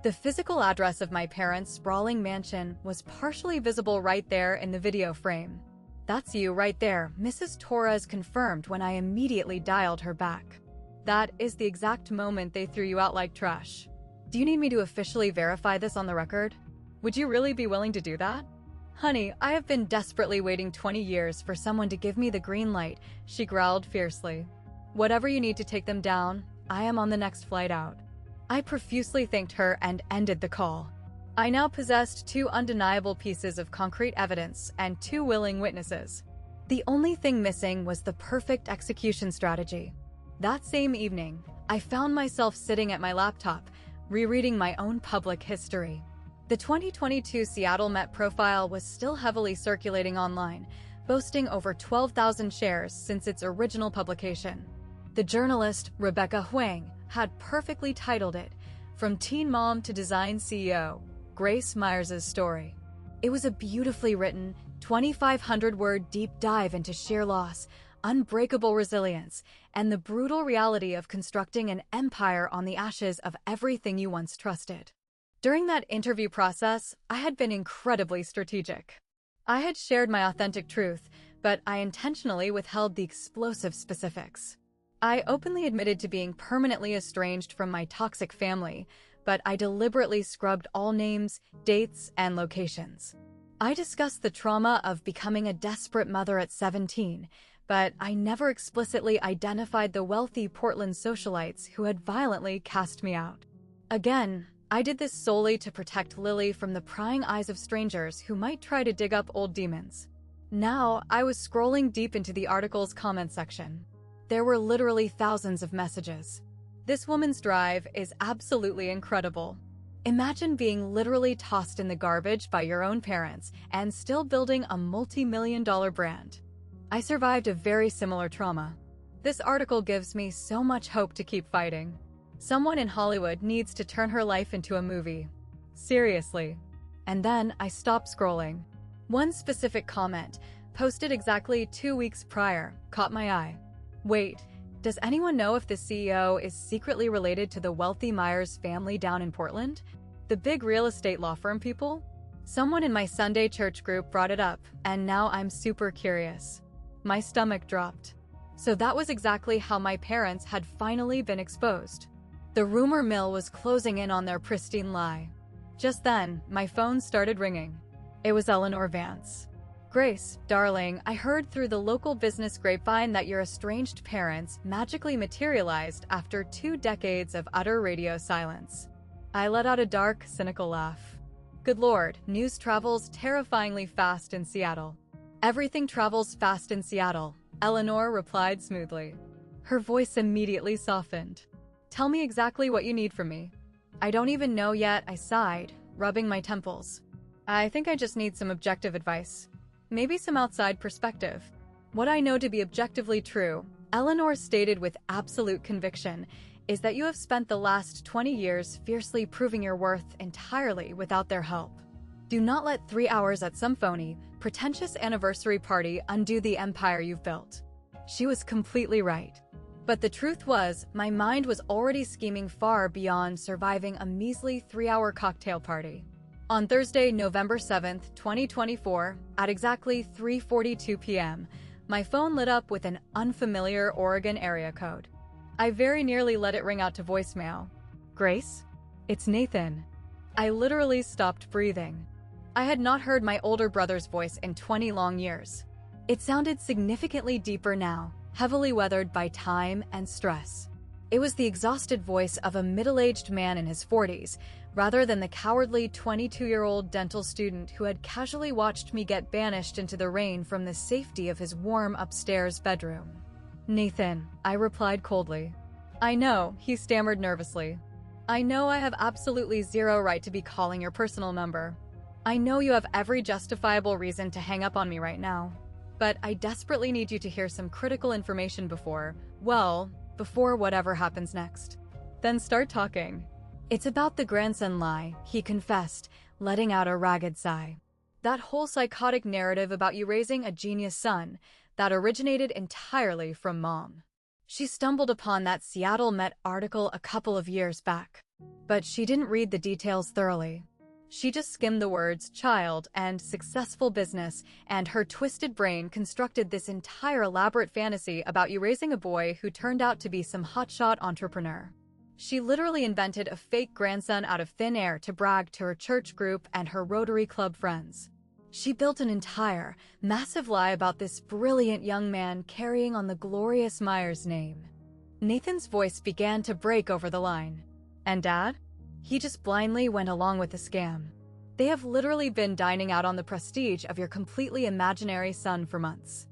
The physical address of my parents' sprawling mansion was partially visible right there in the video frame. "That's you right there," Mrs. Torres confirmed when I immediately dialed her back. "That is the exact moment they threw you out like trash. Do you need me to officially verify this on the record? Would you really be willing to do that?" "Honey, I have been desperately waiting 20 years for someone to give me the green light," she growled fiercely. "Whatever you need to take them down, I am on the next flight out." I profusely thanked her and ended the call. I now possessed 2 undeniable pieces of concrete evidence and 2 willing witnesses. The only thing missing was the perfect execution strategy. That same evening, I found myself sitting at my laptop, rereading my own public history. The 2022 Seattle Met profile was still heavily circulating online, boasting over 12,000 shares since its original publication. The journalist, Rebecca Huang, had perfectly titled it, "From Teen Mom to Design CEO, Grace Myers' Story." It was a beautifully written, 2,500-word deep dive into sheer loss, unbreakable resilience, and the brutal reality of constructing an empire on the ashes of everything you once trusted. During that interview process, I had been incredibly strategic. I had shared my authentic truth, but I intentionally withheld the explosive specifics. I openly admitted to being permanently estranged from my toxic family, but I deliberately scrubbed all names, dates, and locations. I discussed the trauma of becoming a desperate mother at 17, but I never explicitly identified the wealthy Portland socialites who had violently cast me out. Again, I did this solely to protect Lily from the prying eyes of strangers who might try to dig up old demons. Now, I was scrolling deep into the article's comment section. There were literally thousands of messages. This woman's drive is absolutely incredible. Imagine being literally tossed in the garbage by your own parents and still building a multi-million-dollar brand. I survived a very similar trauma. This article gives me so much hope to keep fighting. Someone in Hollywood needs to turn her life into a movie. Seriously. And then I stopped scrolling. One specific comment, posted exactly 2 weeks prior, caught my eye. Wait, does anyone know if the CEO is secretly related to the wealthy Myers family down in Portland? The big real estate law firm people? Someone in my Sunday church group brought it up, and now I'm super curious. My stomach dropped. So that was exactly how my parents had finally been exposed. The rumor mill was closing in on their pristine lie. Just then, my phone started ringing. It was Eleanor Vance. Grace, darling, I heard through the local business grapevine that your estranged parents magically materialized after 2 decades of utter radio silence. I let out a dark, cynical laugh. Good Lord, news travels terrifyingly fast in Seattle. Everything travels fast in Seattle, Eleanor replied smoothly. Her voice immediately softened. Tell me exactly what you need from me. I don't even know yet, I sighed, rubbing my temples. I think I just need some objective advice. Maybe some outside perspective. What I know to be objectively true, Eleanor stated with absolute conviction, is that you have spent the last 20 years fiercely proving your worth entirely without their help. Do not let 3 hours at some phony, pretentious anniversary party undo the empire you've built. She was completely right. But the truth was, my mind was already scheming far beyond surviving a measly 3-hour cocktail party. On Thursday, November 7th, 2024, at exactly 3:42 p.m., my phone lit up with an unfamiliar Oregon area code. I very nearly let it ring out to voicemail. Grace? It's Nathan. I literally stopped breathing. I had not heard my older brother's voice in 20 long years. It sounded significantly deeper now, heavily weathered by time and stress. It was the exhausted voice of a middle-aged man in his 40s, rather than the cowardly 22-year-old dental student who had casually watched me get banished into the rain from the safety of his warm upstairs bedroom. Nathan, I replied coldly. I know, he stammered nervously. I know I have absolutely zero right to be calling your personal number. I know you have every justifiable reason to hang up on me right now. But I desperately need you to hear some critical information before whatever happens next. Then start talking. It's about the grandson lie, he confessed, letting out a ragged sigh. That whole psychotic narrative about you raising a genius son, that originated entirely from Mom. She stumbled upon that Seattle Met article a couple of years back. But she didn't read the details thoroughly. She just skimmed the words child and successful business, and her twisted brain constructed this entire elaborate fantasy about you raising a boy who turned out to be some hotshot entrepreneur. She literally invented a fake grandson out of thin air to brag to her church group and her Rotary Club friends. She built an entire, massive lie about this brilliant young man carrying on the glorious Myers name. Nathan's voice began to break over the line. And Dad? He just blindly went along with the scam. They have literally been dining out on the prestige of your completely imaginary son for months.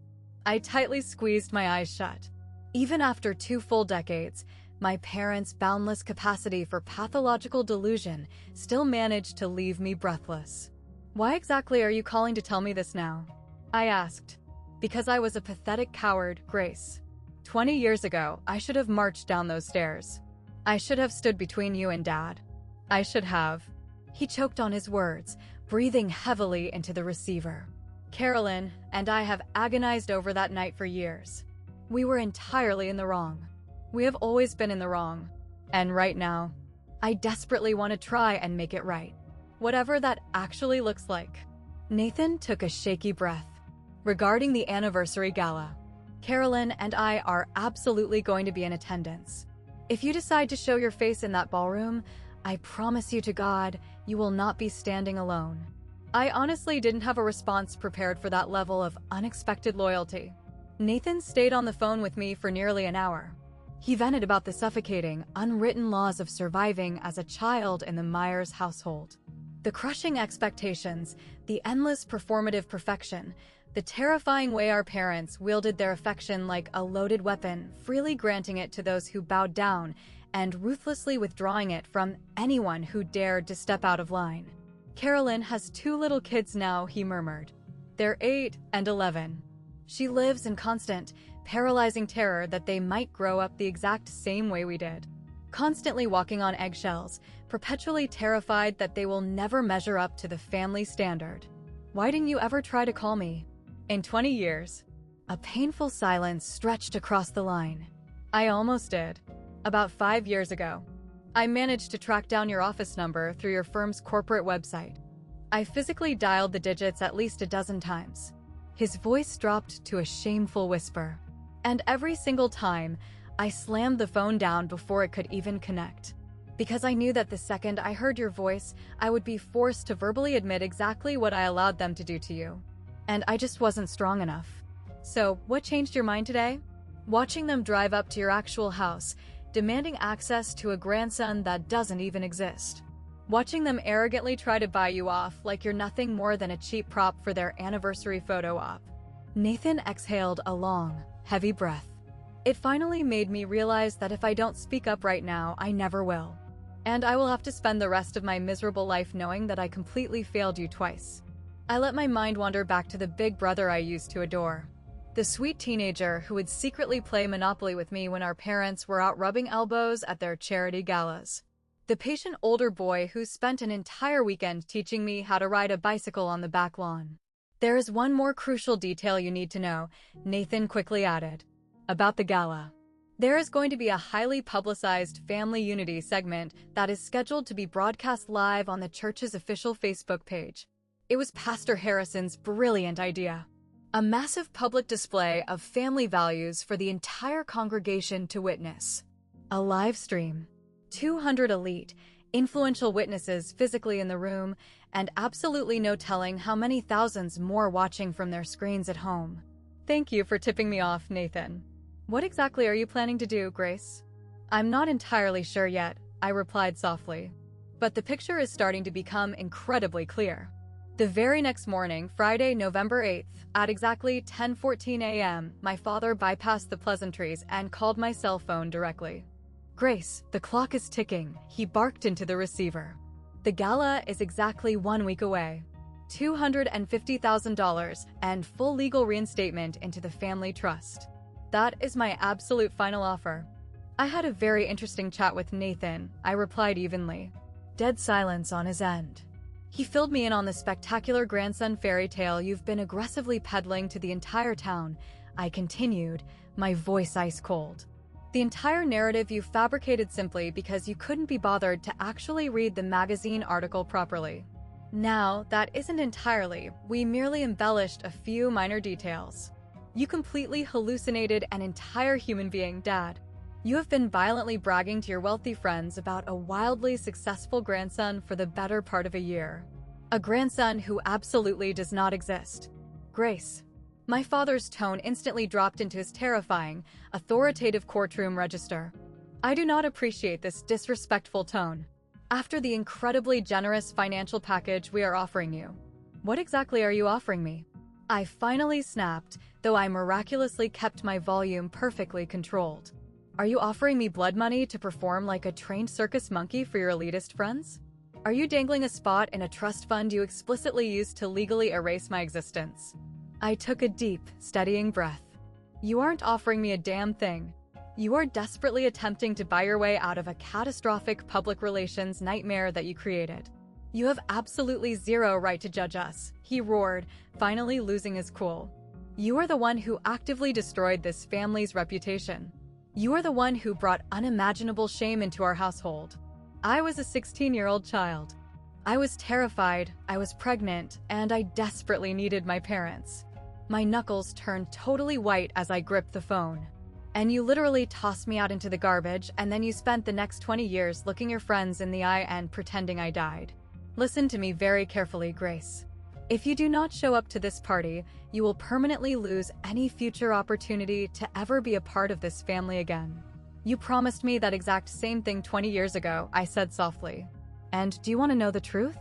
I tightly squeezed my eyes shut. Even after 2 full decades, my parents' boundless capacity for pathological delusion still managed to leave me breathless. Why exactly are you calling to tell me this now? I asked. Because I was a pathetic coward, Grace. 20 years ago, I should have marched down those stairs. I should have stood between you and Dad. I should have. He choked on his words, breathing heavily into the receiver. Carolyn and I have agonized over that night for years. We were entirely in the wrong. We have always been in the wrong. And right now, I desperately want to try and make it right. Whatever that actually looks like. Nathan took a shaky breath. Regarding the anniversary gala, Carolyn and I are absolutely going to be in attendance. If you decide to show your face in that ballroom, I promise you to God, you will not be standing alone. I honestly didn't have a response prepared for that level of unexpected loyalty. Nathan stayed on the phone with me for nearly an hour. He vented about the suffocating, unwritten laws of surviving as a child in the Myers household. The crushing expectations, the endless performative perfection, the terrifying way our parents wielded their affection like a loaded weapon, freely granting it to those who bowed down and ruthlessly withdrawing it from anyone who dared to step out of line. Carolyn has 2 little kids now, he murmured. They're 8 and 11. She lives in constant, paralyzing terror that they might grow up the exact same way we did. Constantly walking on eggshells, perpetually terrified that they will never measure up to the family standard. Why didn't you ever try to call me? In 20 years. A painful silence stretched across the line. I almost did. About 5 years ago. I managed to track down your office number through your firm's corporate website. I physically dialed the digits at least a dozen times. His voice dropped to a shameful whisper. And every single time, I slammed the phone down before it could even connect. Because I knew that the second I heard your voice, I would be forced to verbally admit exactly what I allowed them to do to you. And I just wasn't strong enough. So, what changed your mind today? Watching them drive up to your actual house, demanding access to a grandson that doesn't even exist. Watching them arrogantly try to buy you off like you're nothing more than a cheap prop for their anniversary photo op. Nathan exhaled a long, heavy breath. It finally made me realize that if I don't speak up right now, I never will. And I will have to spend the rest of my miserable life knowing that I completely failed you twice. I let my mind wander back to the big brother I used to adore. The sweet teenager who would secretly play Monopoly with me when our parents were out rubbing elbows at their charity galas. The patient older boy who spent an entire weekend teaching me how to ride a bicycle on the back lawn. There is one more crucial detail you need to know, Nathan quickly added. About the gala. There is going to be a highly publicized Family Unity segment that is scheduled to be broadcast live on the church's official Facebook page. It was Pastor Harrison's brilliant idea. A massive public display of family values for the entire congregation to witness. A live stream. 200 elite, influential witnesses physically in the room, and absolutely no telling how many thousands more watching from their screens at home. Thank you for tipping me off, Nathan. What exactly are you planning to do, Grace? I'm not entirely sure yet, I replied softly. But the picture is starting to become incredibly clear. The very next morning, Friday, November 8th, at exactly 10:14 a.m., my father bypassed the pleasantries and called my cell phone directly. Grace, the clock is ticking, he barked into the receiver. The gala is exactly 1 week away. $250,000 and full legal reinstatement into the family trust. That is my absolute final offer. I had a very interesting chat with Nathan, I replied evenly. Dead silence on his end. He filled me in on the spectacular grandson fairy tale you've been aggressively peddling to the entire town. I continued, my voice ice cold. The entire narrative you fabricated simply because you couldn't be bothered to actually read the magazine article properly. Now, that isn't entirely, we merely embellished a few minor details. You completely hallucinated an entire human being, Dad. You have been violently bragging to your wealthy friends about a wildly successful grandson for the better part of a year. A grandson who absolutely does not exist. Grace. My father's tone instantly dropped into his terrifying, authoritative courtroom register. I do not appreciate this disrespectful tone. After the incredibly generous financial package we are offering you. What exactly are you offering me? I finally snapped, though I miraculously kept my volume perfectly controlled. Are you offering me blood money to perform like a trained circus monkey for your elitist friends? Are you dangling a spot in a trust fund you explicitly used to legally erase my existence? I took a deep, steadying breath. You aren't offering me a damn thing. You are desperately attempting to buy your way out of a catastrophic public relations nightmare that you created. You have absolutely zero right to judge us, he roared, finally losing his cool. You are the one who actively destroyed this family's reputation. You are the one who brought unimaginable shame into our household. I was a 16-year-old child. I was terrified, I was pregnant, and I desperately needed my parents. My knuckles turned totally white as I gripped the phone. And you literally tossed me out into the garbage, and then you spent the next 20 years looking your friends in the eye and pretending I died. Listen to me very carefully, Grace. If you do not show up to this party, you will permanently lose any future opportunity to ever be a part of this family again. You promised me that exact same thing 20 years ago, I said softly. And do you want to know the truth?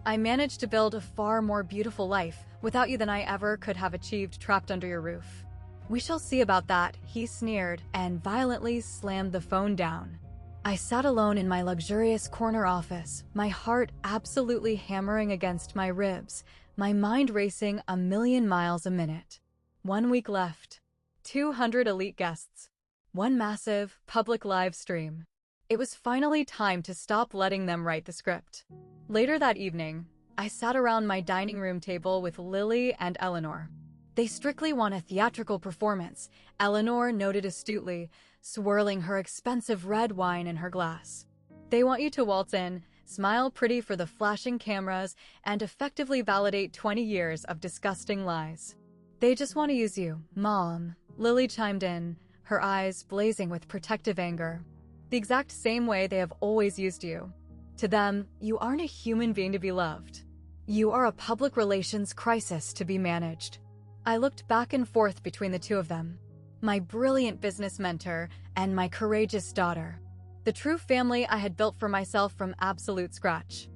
I managed to build a far more beautiful life without you than I ever could have achieved trapped under your roof. We shall see about that, he sneered and violently slammed the phone down. I sat alone in my luxurious corner office, my heart absolutely hammering against my ribs, my mind racing 1,000,000 miles a minute. 1 week left. 200 elite guests. One massive, public live stream. It was finally time to stop letting them write the script. Later that evening, I sat around my dining room table with Lily and Eleanor. They strictly want a theatrical performance, Eleanor noted astutely, swirling her expensive red wine in her glass. They want you to waltz in, smile pretty for the flashing cameras, and effectively validate 20 years of disgusting lies. They just want to use you, Mom, Lily chimed in, her eyes blazing with protective anger. The exact same way they have always used you. To them, you aren't a human being to be loved. You are a public relations crisis to be managed. I looked back and forth between the two of them. My brilliant business mentor and my courageous daughter. The true family I had built for myself from absolute scratch.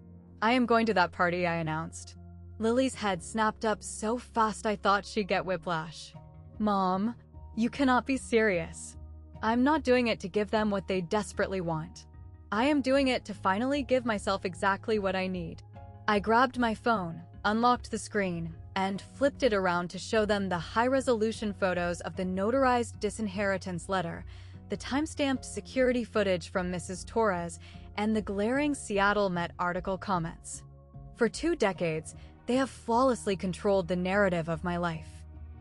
I am going to that party, I announced. Lily's head snapped up so fast I thought she'd get whiplash. Mom, you cannot be serious. I'm not doing it to give them what they desperately want. I am doing it to finally give myself exactly what I need. I grabbed my phone, unlocked the screen, and flipped it around to show them the high-resolution photos of the notarized disinheritance letter, the time-stamped security footage from Mrs. Torres, and the glaring Seattle Met article comments. For 2 decades, they have flawlessly controlled the narrative of my life.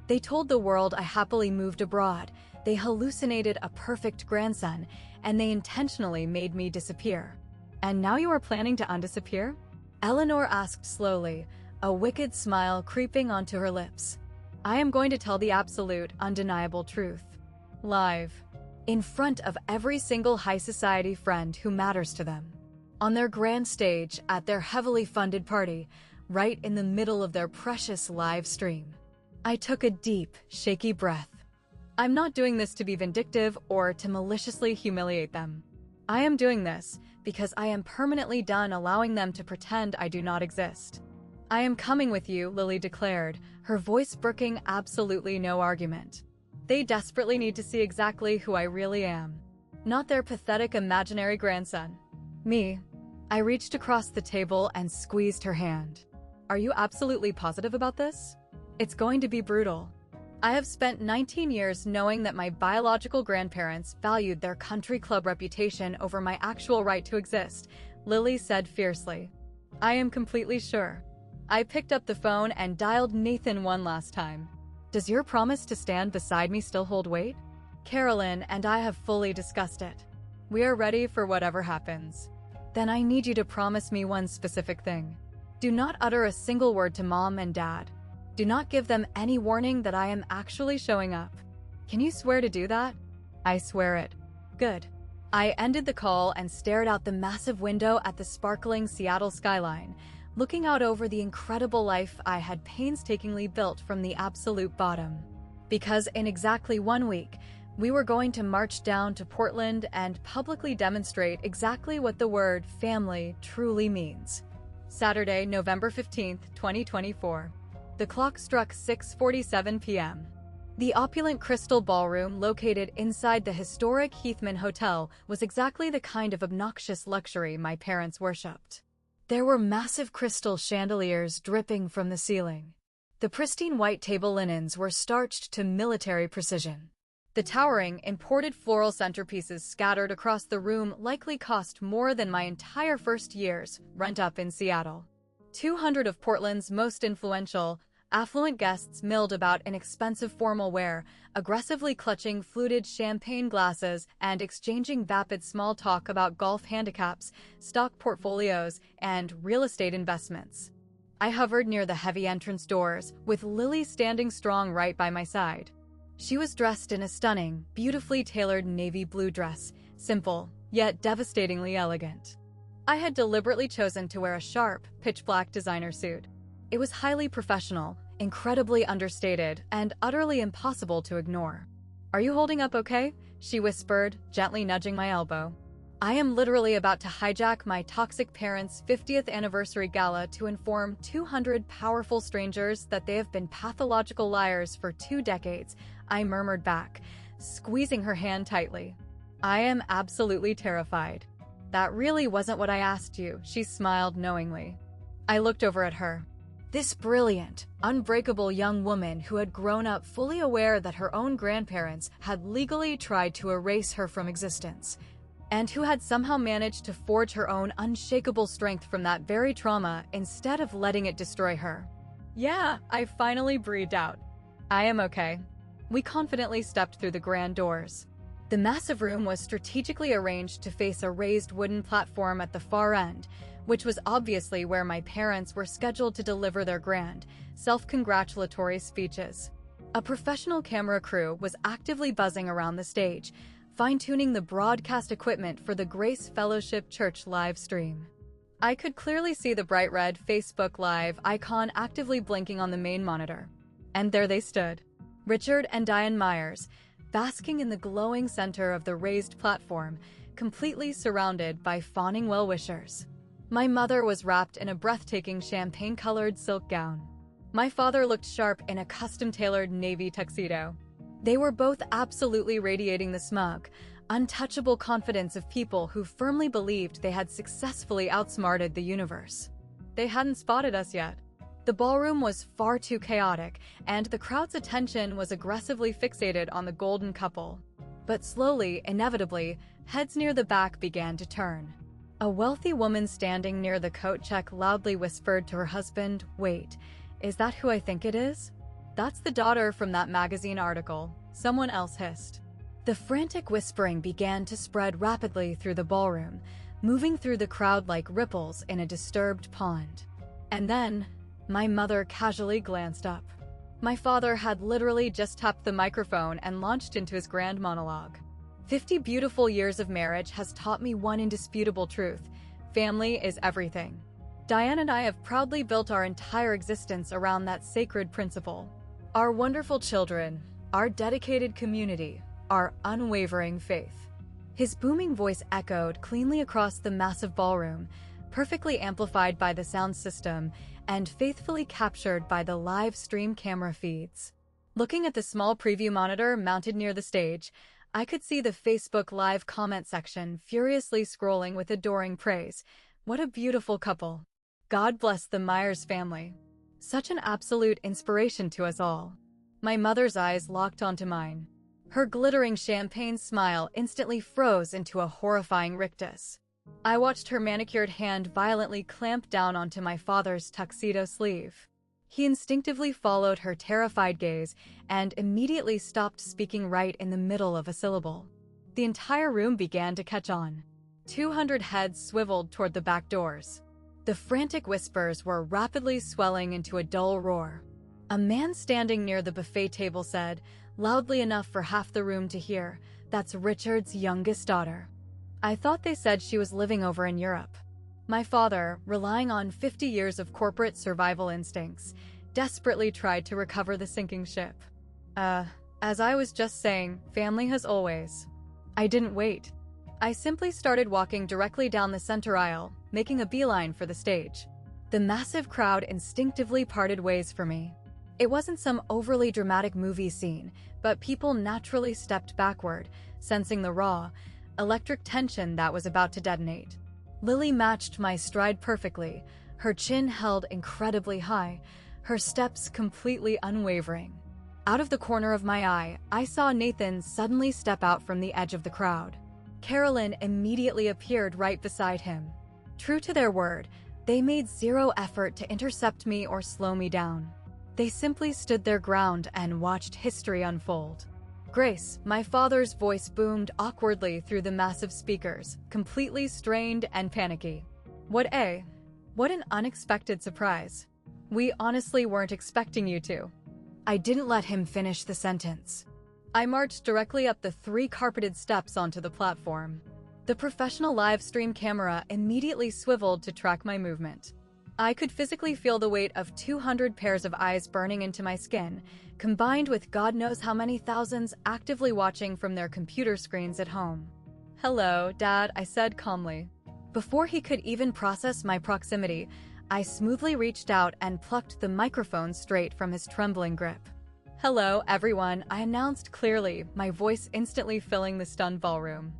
They told the world I happily moved abroad, they hallucinated a perfect grandson, and they intentionally made me disappear. And now you are planning to undisappear? Eleanor asked slowly, a wicked smile creeping onto her lips. I am going to tell the absolute, undeniable truth. Live. In front of every single high society friend who matters to them. On their grand stage, at their heavily funded party, right in the middle of their precious live stream. I took a deep, shaky breath. I'm not doing this to be vindictive or to maliciously humiliate them. I am doing this because I am permanently done allowing them to pretend I do not exist. I am coming with you, Lily declared, her voice brooking absolutely no argument. They desperately need to see exactly who I really am. Not their pathetic imaginary grandson. Me. I reached across the table and squeezed her hand. Are you absolutely positive about this? It's going to be brutal. I have spent 19 years knowing that my biological grandparents valued their country club reputation over my actual right to exist, Lily said fiercely. I am completely sure. I picked up the phone and dialed Nathan one last time. Does your promise to stand beside me still hold weight? Carolyn and I have fully discussed it. We are ready for whatever happens. Then I need you to promise me one specific thing. Do not utter a single word to Mom and Dad. Do not give them any warning that I am actually showing up. Can you swear to do that? I swear it. Good. I ended the call and stared out the massive window at the sparkling Seattle skyline, looking out over the incredible life I had painstakingly built from the absolute bottom. Because in exactly 1 week, we were going to march down to Portland and publicly demonstrate exactly what the word family truly means. Saturday, November 15th, 2024. The clock struck 6:47 p.m. The opulent Crystal Ballroom located inside the historic Heathman Hotel was exactly the kind of obnoxious luxury my parents worshipped. There were massive crystal chandeliers dripping from the ceiling. The pristine white table linens were starched to military precision. The towering, imported floral centerpieces scattered across the room likely cost more than my entire first year's rent up in Seattle. 200 of Portland's most influential, Affluent guests milled about in expensive formal wear, aggressively clutching fluted champagne glasses and exchanging vapid small talk about golf handicaps, stock portfolios, and real estate investments. I hovered near the heavy entrance doors, with Lily standing strong right by my side. She was dressed in a stunning, beautifully tailored navy blue dress, simple, yet devastatingly elegant. I had deliberately chosen to wear a sharp, pitch-black designer suit. It was highly professional, incredibly understated, and utterly impossible to ignore. "Are you holding up okay?" she whispered, gently nudging my elbow. "I am literally about to hijack my toxic parents' 50th anniversary gala to inform 200 powerful strangers that they have been pathological liars for 2 decades," I murmured back, squeezing her hand tightly. "I am absolutely terrified." "That really wasn't what I asked you," she smiled knowingly. I looked over at her. This brilliant, unbreakable young woman who had grown up fully aware that her own grandparents had legally tried to erase her from existence, and who had somehow managed to forge her own unshakable strength from that very trauma instead of letting it destroy her. "Yeah," I finally breathed out. "I am okay." We confidently stepped through the grand doors. The massive room was strategically arranged to face a raised wooden platform at the far end, which was obviously where my parents were scheduled to deliver their grand, self-congratulatory speeches. A professional camera crew was actively buzzing around the stage, fine-tuning the broadcast equipment for the Grace Fellowship Church live stream. I could clearly see the bright red Facebook Live icon actively blinking on the main monitor. And there they stood, Richard and Diane Myers, basking in the glowing center of the raised platform, completely surrounded by fawning well-wishers. My mother was wrapped in a breathtaking champagne-colored silk gown. My father looked sharp in a custom-tailored navy tuxedo. They were both absolutely radiating the smug, untouchable confidence of people who firmly believed they had successfully outsmarted the universe. They hadn't spotted us yet. The ballroom was far too chaotic, and the crowd's attention was aggressively fixated on the golden couple. But slowly, inevitably, heads near the back began to turn. A wealthy woman standing near the coat check loudly whispered to her husband, "Wait, is that who I think it is?" "That's the daughter from that magazine article," someone else hissed. The frantic whispering began to spread rapidly through the ballroom, moving through the crowd like ripples in a disturbed pond. And then, my mother casually glanced up. My father had literally just tapped the microphone and launched into his grand monologue. 50 beautiful years of marriage has taught me one indisputable truth: family is everything. Diane and I have proudly built our entire existence around that sacred principle. Our wonderful children, our dedicated community, our unwavering faith. His booming voice echoed cleanly across the massive ballroom, perfectly amplified by the sound system and faithfully captured by the live stream camera feeds. Looking at the small preview monitor mounted near the stage, I could see the Facebook Live comment section furiously scrolling with adoring praise. "What a beautiful couple. God bless the Myers family." Such an absolute inspiration to us all. My mother's eyes locked onto mine. Her glittering champagne smile instantly froze into a horrifying rictus. I watched her manicured hand violently clamp down onto my father's tuxedo sleeve. He instinctively followed her terrified gaze and immediately stopped speaking right in the middle of a syllable. The entire room began to catch on. 200 heads swiveled toward the back doors. The frantic whispers were rapidly swelling into a dull roar. A man standing near the buffet table said, loudly enough for half the room to hear, "That's Richard's youngest daughter." I thought they said she was living over in Europe. My father, relying on 50 years of corporate survival instincts, desperately tried to recover the sinking ship. As I was just saying, family has always. I didn't wait. I simply started walking directly down the center aisle, making a beeline for the stage. The massive crowd instinctively parted ways for me. It wasn't some overly dramatic movie scene, but people naturally stepped backward, sensing the raw, electric tension that was about to detonate. Lily matched my stride perfectly, her chin held incredibly high, her steps completely unwavering. Out of the corner of my eye, I saw Nathan suddenly step out from the edge of the crowd. Carolyn immediately appeared right beside him. True to their word, they made zero effort to intercept me or slow me down. They simply stood their ground and watched history unfold. Grace, my father's voice boomed awkwardly through the massive speakers, completely strained and panicky. What an unexpected surprise. We honestly weren't expecting you to. I didn't let him finish the sentence. I marched directly up the 3 carpeted steps onto the platform. The professional live stream camera immediately swiveled to track my movement. I could physically feel the weight of 200 pairs of eyes burning into my skin, combined with God knows how many thousands actively watching from their computer screens at home. "Hello, Dad," I said calmly. Before he could even process my proximity, I smoothly reached out and plucked the microphone straight from his trembling grip. "Hello, everyone," I announced clearly, my voice instantly filling the stunned ballroom.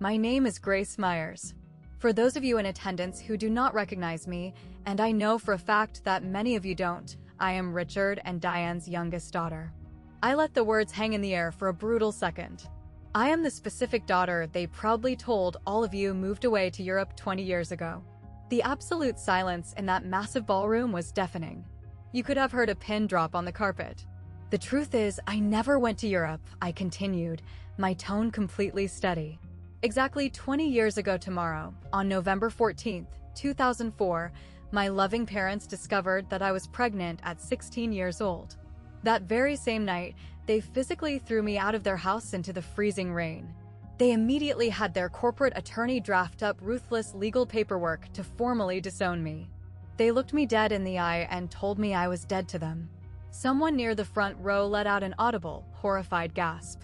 "My name is Grace Myers. For those of you in attendance who do not recognize me, and I know for a fact that many of you don't, I am Richard and Diane's youngest daughter." I let the words hang in the air for a brutal second. I am the specific daughter they proudly told all of you moved away to Europe 20 years ago. The absolute silence in that massive ballroom was deafening. You could have heard a pin drop on the carpet. "The truth is, I never went to Europe," I continued, my tone completely steady. "Exactly 20 years ago tomorrow, on November 14th, 2004, my loving parents discovered that I was pregnant at 16 years old. That very same night, they physically threw me out of their house into the freezing rain. They immediately had their corporate attorney draft up ruthless legal paperwork to formally disown me. They looked me dead in the eye and told me I was dead to them." Someone near the front row let out an audible, horrified gasp.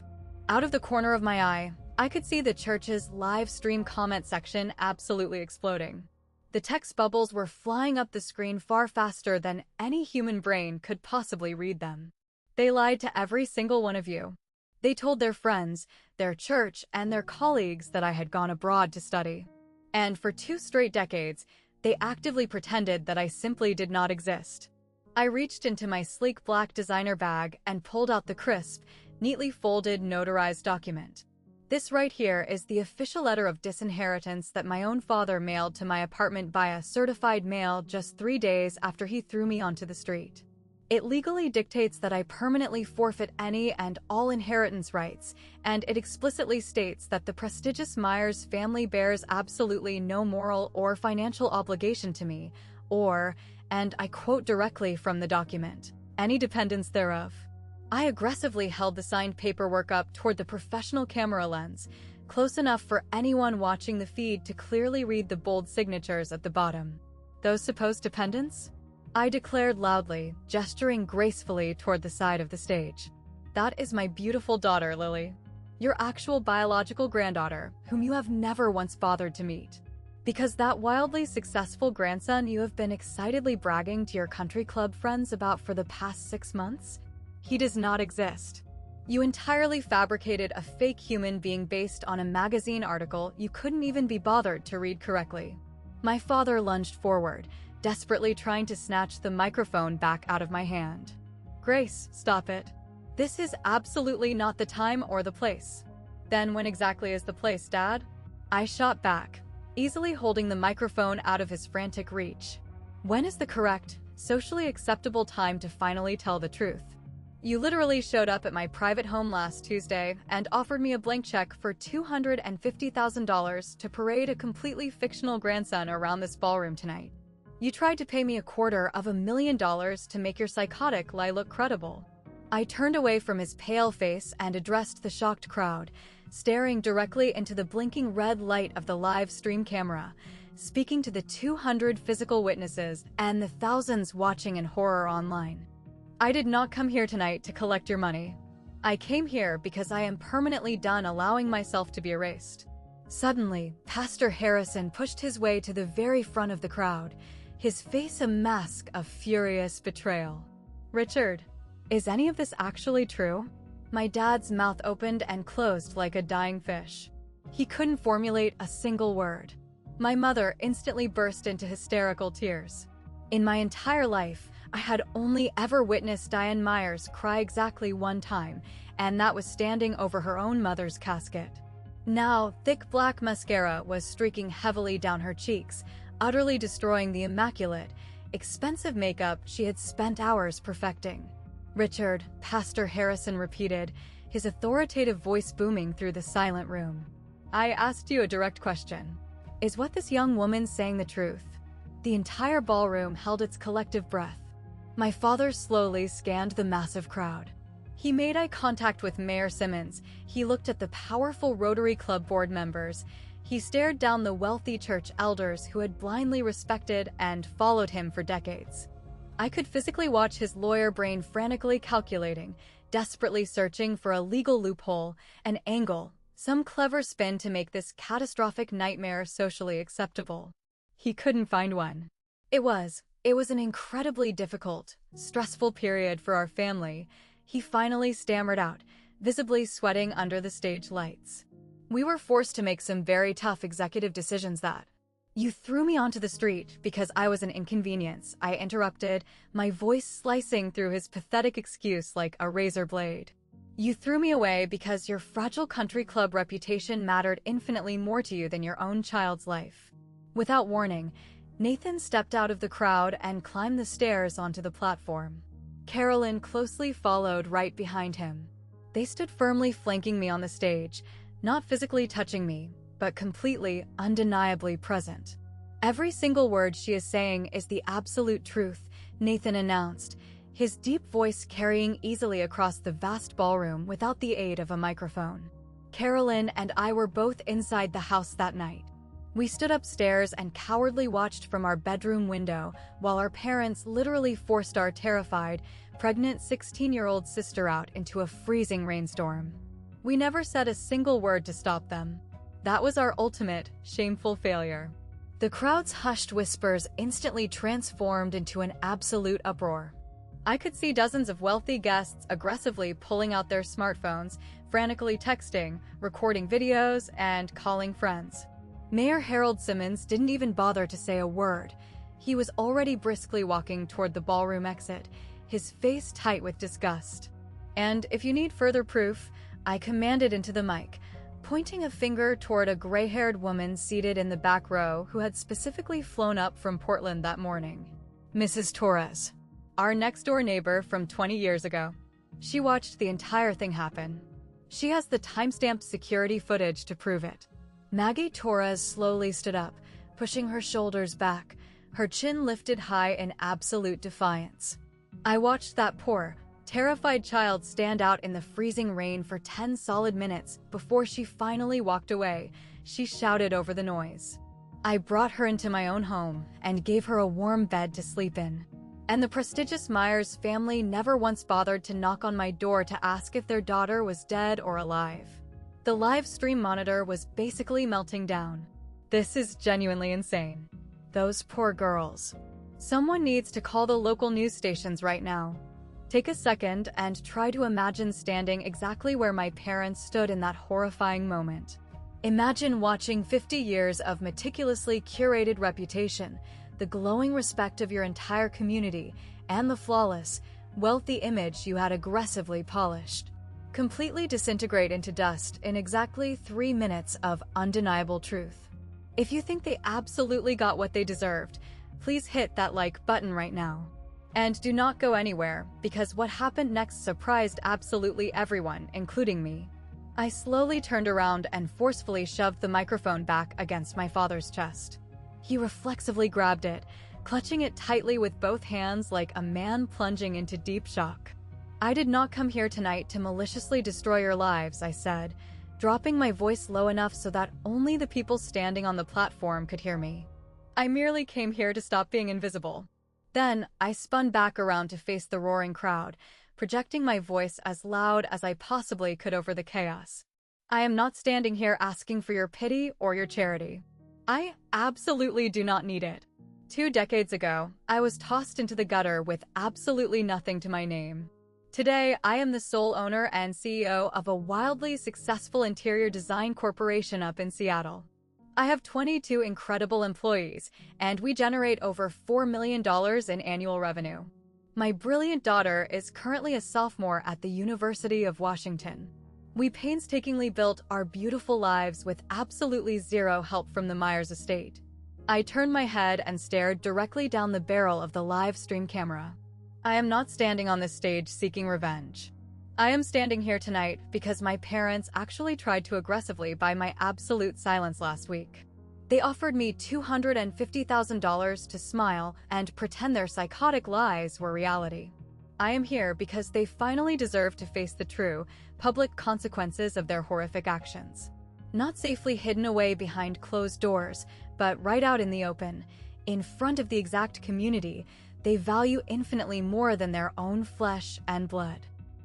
Out of the corner of my eye, I could see the church's live stream comment section absolutely exploding. The text bubbles were flying up the screen far faster than any human brain could possibly read them. "They lied to every single one of you. They told their friends, their church, and their colleagues that I had gone abroad to study. And for 2 straight decades, they actively pretended that I simply did not exist." I reached into my sleek black designer bag and pulled out the crisp, neatly folded, notarized document. This right here is the official letter of disinheritance that my own father mailed to my apartment via certified mail just 3 days after he threw me onto the street. It legally dictates that I permanently forfeit any and all inheritance rights, and it explicitly states that the prestigious Myers family bears absolutely no moral or financial obligation to me, or, and I quote directly from the document, "any dependents thereof." I aggressively held the signed paperwork up toward the professional camera lens, close enough for anyone watching the feed to clearly read the bold signatures at the bottom. "Those supposed dependents?" I declared loudly, gesturing gracefully toward the side of the stage. "That is my beautiful daughter, Lily. Your actual biological granddaughter, whom you have never once bothered to meet. Because that wildly successful grandson you have been excitedly bragging to your country club friends about for the past 6 months? He does not exist. You entirely fabricated a fake human being based on a magazine article you couldn't even be bothered to read correctly." My father lunged forward, desperately trying to snatch the microphone back out of my hand. "Grace, stop it. This is absolutely not the time or the place." "Then when exactly is the place, Dad?" I shot back, easily holding the microphone out of his frantic reach. "When is the correct, socially acceptable time to finally tell the truth? You literally showed up at my private home last Tuesday and offered me a blank check for $250,000 to parade a completely fictional grandson around this ballroom tonight. You tried to pay me $250,000 to make your psychotic lie look credible." I turned away from his pale face and addressed the shocked crowd, staring directly into the blinking red light of the live stream camera, speaking to the 200 physical witnesses and the thousands watching in horror online. "I did not come here tonight to collect your money. I came here because I am permanently done allowing myself to be erased." Suddenly, Pastor Harrison pushed his way to the very front of the crowd, his face a mask of furious betrayal. "Richard, is any of this actually true?" My dad's mouth opened and closed like a dying fish. He couldn't formulate a single word. My mother instantly burst into hysterical tears. In my entire life, I had only ever witnessed Diane Myers cry exactly one time, and that was standing over her own mother's casket. Now, thick black mascara was streaking heavily down her cheeks, utterly destroying the immaculate, expensive makeup she had spent hours perfecting. "Richard," Pastor Harrison repeated, his authoritative voice booming through the silent room. "I asked you a direct question. Is what this young woman saying the truth?" The entire ballroom held its collective breath. My father slowly scanned the massive crowd. He made eye contact with Mayor Simmons. He looked at the powerful Rotary Club board members. He stared down the wealthy church elders who had blindly respected and followed him for decades. I could physically watch his lawyer brain frantically calculating, desperately searching for a legal loophole, an angle, some clever spin to make this catastrophic nightmare socially acceptable. He couldn't find one. It was an incredibly difficult, stressful period for our family. He finally stammered out, visibly sweating under the stage lights. "We were forced to make some very tough executive decisions that..." "You threw me onto the street because I was an inconvenience," I interrupted, my voice slicing through his pathetic excuse like a razor blade. "You threw me away because your fragile country club reputation mattered infinitely more to you than your own child's life." Without warning, Nathan stepped out of the crowd and climbed the stairs onto the platform. Carolyn closely followed right behind him. They stood firmly flanking me on the stage, not physically touching me, but completely, undeniably present. "Every single word she is saying is the absolute truth," Nathan announced, his deep voice carrying easily across the vast ballroom without the aid of a microphone. Carolyn and I were both inside the house that night. We stood upstairs and cowardly watched from our bedroom window while our parents literally forced our terrified, pregnant 16-year-old sister out into a freezing rainstorm. We never said a single word to stop them. That was our ultimate, shameful failure. The crowd's hushed whispers instantly transformed into an absolute uproar. I could see dozens of wealthy guests aggressively pulling out their smartphones, frantically texting, recording videos, and calling friends. Mayor Harold Simmons didn't even bother to say a word. He was already briskly walking toward the ballroom exit, his face tight with disgust. "And if you need further proof," I commanded into the mic, pointing a finger toward a gray-haired woman seated in the back row who had specifically flown up from Portland that morning. "Mrs. Torres, our next-door neighbor from 20 years ago. She watched the entire thing happen. She has the timestamped security footage to prove it." Maggie Torres slowly stood up, pushing her shoulders back, her chin lifted high in absolute defiance. I watched that poor, terrified child stand out in the freezing rain for 10 solid minutes before she finally walked away. She shouted over the noise. I brought her into my own home and gave her a warm bed to sleep in. And the prestigious Myers family never once bothered to knock on my door to ask if their daughter was dead or alive. The live stream monitor was basically melting down. This is genuinely insane. Those poor girls. Someone needs to call the local news stations right now. Take a second and try to imagine standing exactly where my parents stood in that horrifying moment. Imagine watching 50 years of meticulously curated reputation, the glowing respect of your entire community, and the flawless, wealthy image you had aggressively polished completely disintegrate into dust in exactly 3 minutes of undeniable truth. If you think they absolutely got what they deserved, please hit that like button right now. And do not go anywhere, because what happened next surprised absolutely everyone, including me. I slowly turned around and forcefully shoved the microphone back against my father's chest. He reflexively grabbed it, clutching it tightly with both hands like a man plunging into deep shock. "I did not come here tonight to maliciously destroy your lives," I said, dropping my voice low enough so that only the people standing on the platform could hear me. "I merely came here to stop being invisible." Then, I spun back around to face the roaring crowd, projecting my voice as loud as I possibly could over the chaos. "I am not standing here asking for your pity or your charity. I absolutely do not need it. 2 decades ago, I was tossed into the gutter with absolutely nothing to my name. Today, I am the sole owner and CEO of a wildly successful interior design corporation up in Seattle. I have 22 incredible employees, and we generate over $4 million in annual revenue. My brilliant daughter is currently a sophomore at the University of Washington. We painstakingly built our beautiful lives with absolutely zero help from the Myers estate. I turned my head and stared directly down the barrel of the live stream camera. I am not standing on this stage seeking revenge. I am standing here tonight because my parents actually tried to aggressively buy my absolute silence last week. They offered me $250,000 to smile and pretend their psychotic lies were reality. I am here because they finally deserve to face the true, public consequences of their horrific actions. Not safely hidden away behind closed doors, but right out in the open, in front of the exact community they value infinitely more than their own flesh and blood.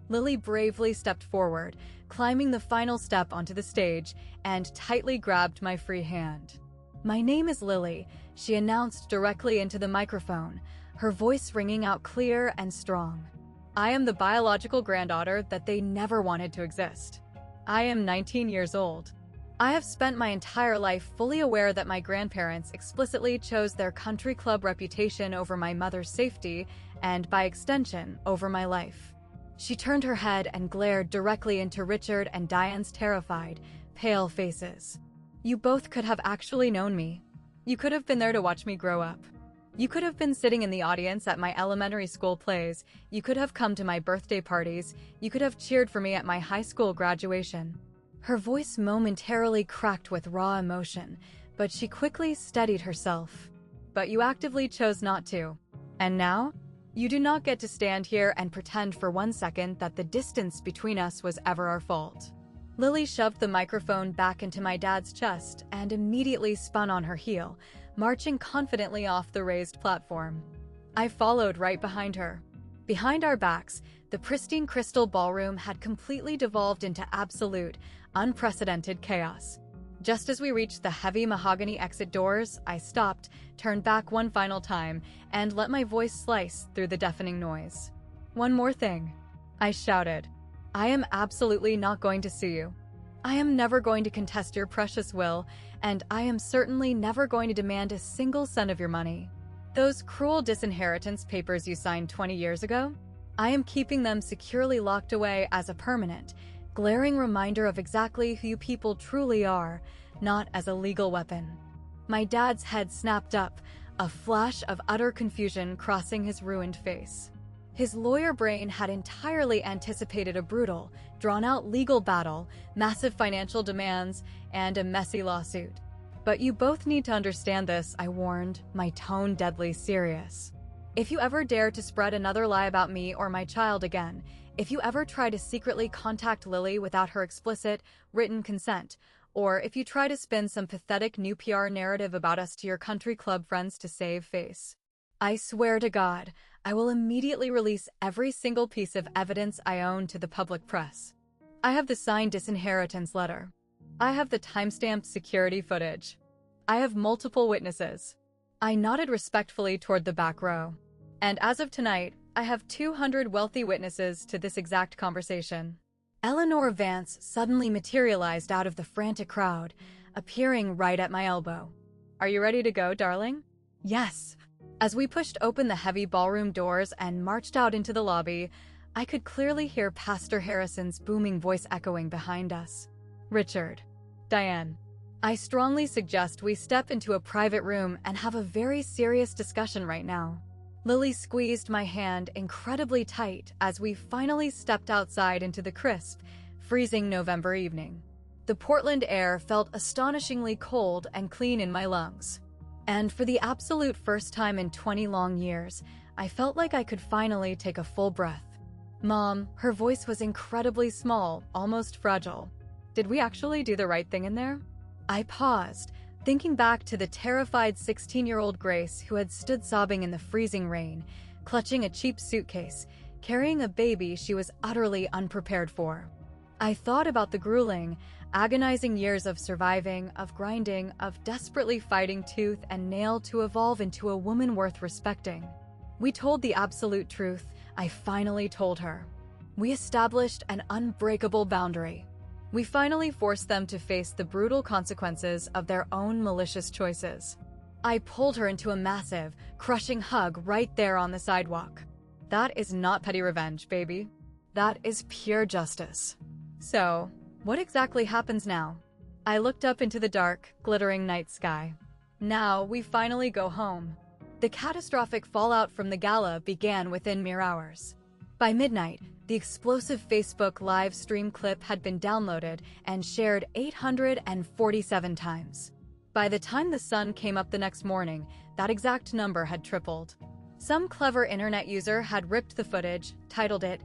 Lily bravely stepped forward, climbing the final step onto the stage, and tightly grabbed my free hand. "My name is Lily," she announced directly into the microphone, her voice ringing out clear and strong. "I am the biological granddaughter that they never wanted to exist. I am 19 years old. I have spent my entire life fully aware that my grandparents explicitly chose their country club reputation over my mother's safety and, by extension, over my life." She turned her head and glared directly into Richard and Diane's terrified, pale faces. "You both could have actually known me. You could have been there to watch me grow up. You could have been sitting in the audience at my elementary school plays. You could have come to my birthday parties. You could have cheered for me at my high school graduation." Her voice momentarily cracked with raw emotion, but she quickly steadied herself. "But you actively chose not to. And now? You do not get to stand here and pretend for 1 second that the distance between us was ever our fault." Lily shoved the microphone back into my dad's chest and immediately spun on her heel, marching confidently off the raised platform. I followed right behind her. Behind our backs, the pristine crystal ballroom had completely devolved into absolute, unprecedented chaos. Just as we reached the heavy mahogany exit doors, I stopped, turned back one final time, and let my voice slice through the deafening noise. "One more thing," I shouted. "I am absolutely not going to sue you. I am never going to contest your precious will, and I am certainly never going to demand a single cent of your money. Those cruel disinheritance papers you signed 20 years ago? I am keeping them securely locked away as a permanent, glaring reminder of exactly who you people truly are, not as a legal weapon." My dad's head snapped up, a flash of utter confusion crossing his ruined face. His lawyer brain had entirely anticipated a brutal, drawn-out legal battle, massive financial demands, and a messy lawsuit. "But you both need to understand this," I warned, my tone deadly serious. "If you ever dare to spread another lie about me or my child again, if you ever try to secretly contact Lily without her explicit, written consent, or if you try to spin some pathetic new PR narrative about us to your country club friends to save face, I swear to God, I will immediately release every single piece of evidence I own to the public press. I have the signed disinheritance letter. I have the timestamped security footage. I have multiple witnesses." I nodded respectfully toward the back row. "And as of tonight, I have 200 wealthy witnesses to this exact conversation." Eleanor Vance suddenly materialized out of the frantic crowd, appearing right at my elbow. "Are you ready to go, darling?" "Yes." As we pushed open the heavy ballroom doors and marched out into the lobby, I could clearly hear Pastor Harrison's booming voice echoing behind us. "Richard, Diane, I strongly suggest we step into a private room and have a very serious discussion right now." Lily squeezed my hand incredibly tight as we finally stepped outside into the crisp, freezing November evening. The Portland air felt astonishingly cold and clean in my lungs. And for the absolute first time in 20 long years, I felt like I could finally take a full breath. "Mom," her voice was incredibly small, almost fragile. "Did we actually do the right thing in there?" I paused, thinking back to the terrified 16-year-old Grace who had stood sobbing in the freezing rain, clutching a cheap suitcase, carrying a baby she was utterly unprepared for. I thought about the grueling, agonizing years of surviving, of grinding, of desperately fighting tooth and nail to evolve into a woman worth respecting. We told the absolute truth. I finally told her. We established an unbreakable boundary. We finally forced them to face the brutal consequences of their own malicious choices. I pulled her into a massive, crushing hug right there on the sidewalk. That is not petty revenge, baby. That is pure justice. So, what exactly happens now? I looked up into the dark, glittering night sky. Now we finally go home. The catastrophic fallout from the gala began within mere hours. By midnight, the explosive Facebook live stream clip had been downloaded and shared 847 times. By the time the sun came up the next morning, that exact number had tripled. Some clever internet user had ripped the footage, titled it,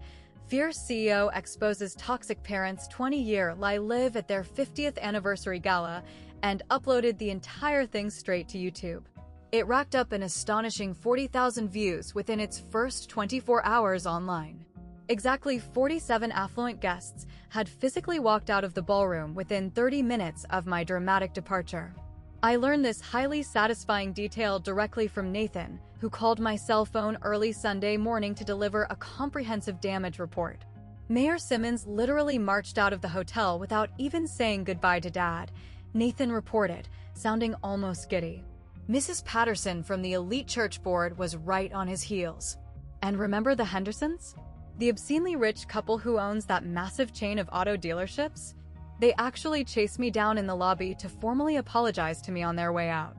"Fierce CEO Exposes Toxic Parents 20-Year Lie Live at Their 50th Anniversary Gala," and uploaded the entire thing straight to YouTube. It racked up an astonishing 40,000 views within its first 24 hours online. Exactly 47 affluent guests had physically walked out of the ballroom within 30 minutes of my dramatic departure. I learned this highly satisfying detail directly from Nathan, who called my cell phone early Sunday morning to deliver a comprehensive damage report. Mayor Simmons literally marched out of the hotel without even saying goodbye to Dad, Nathan reported, sounding almost giddy. Mrs. Patterson from the elite church board was right on his heels. And remember the Hendersons? The obscenely rich couple who owns that massive chain of auto dealerships? They actually chased me down in the lobby to formally apologize to me on their way out.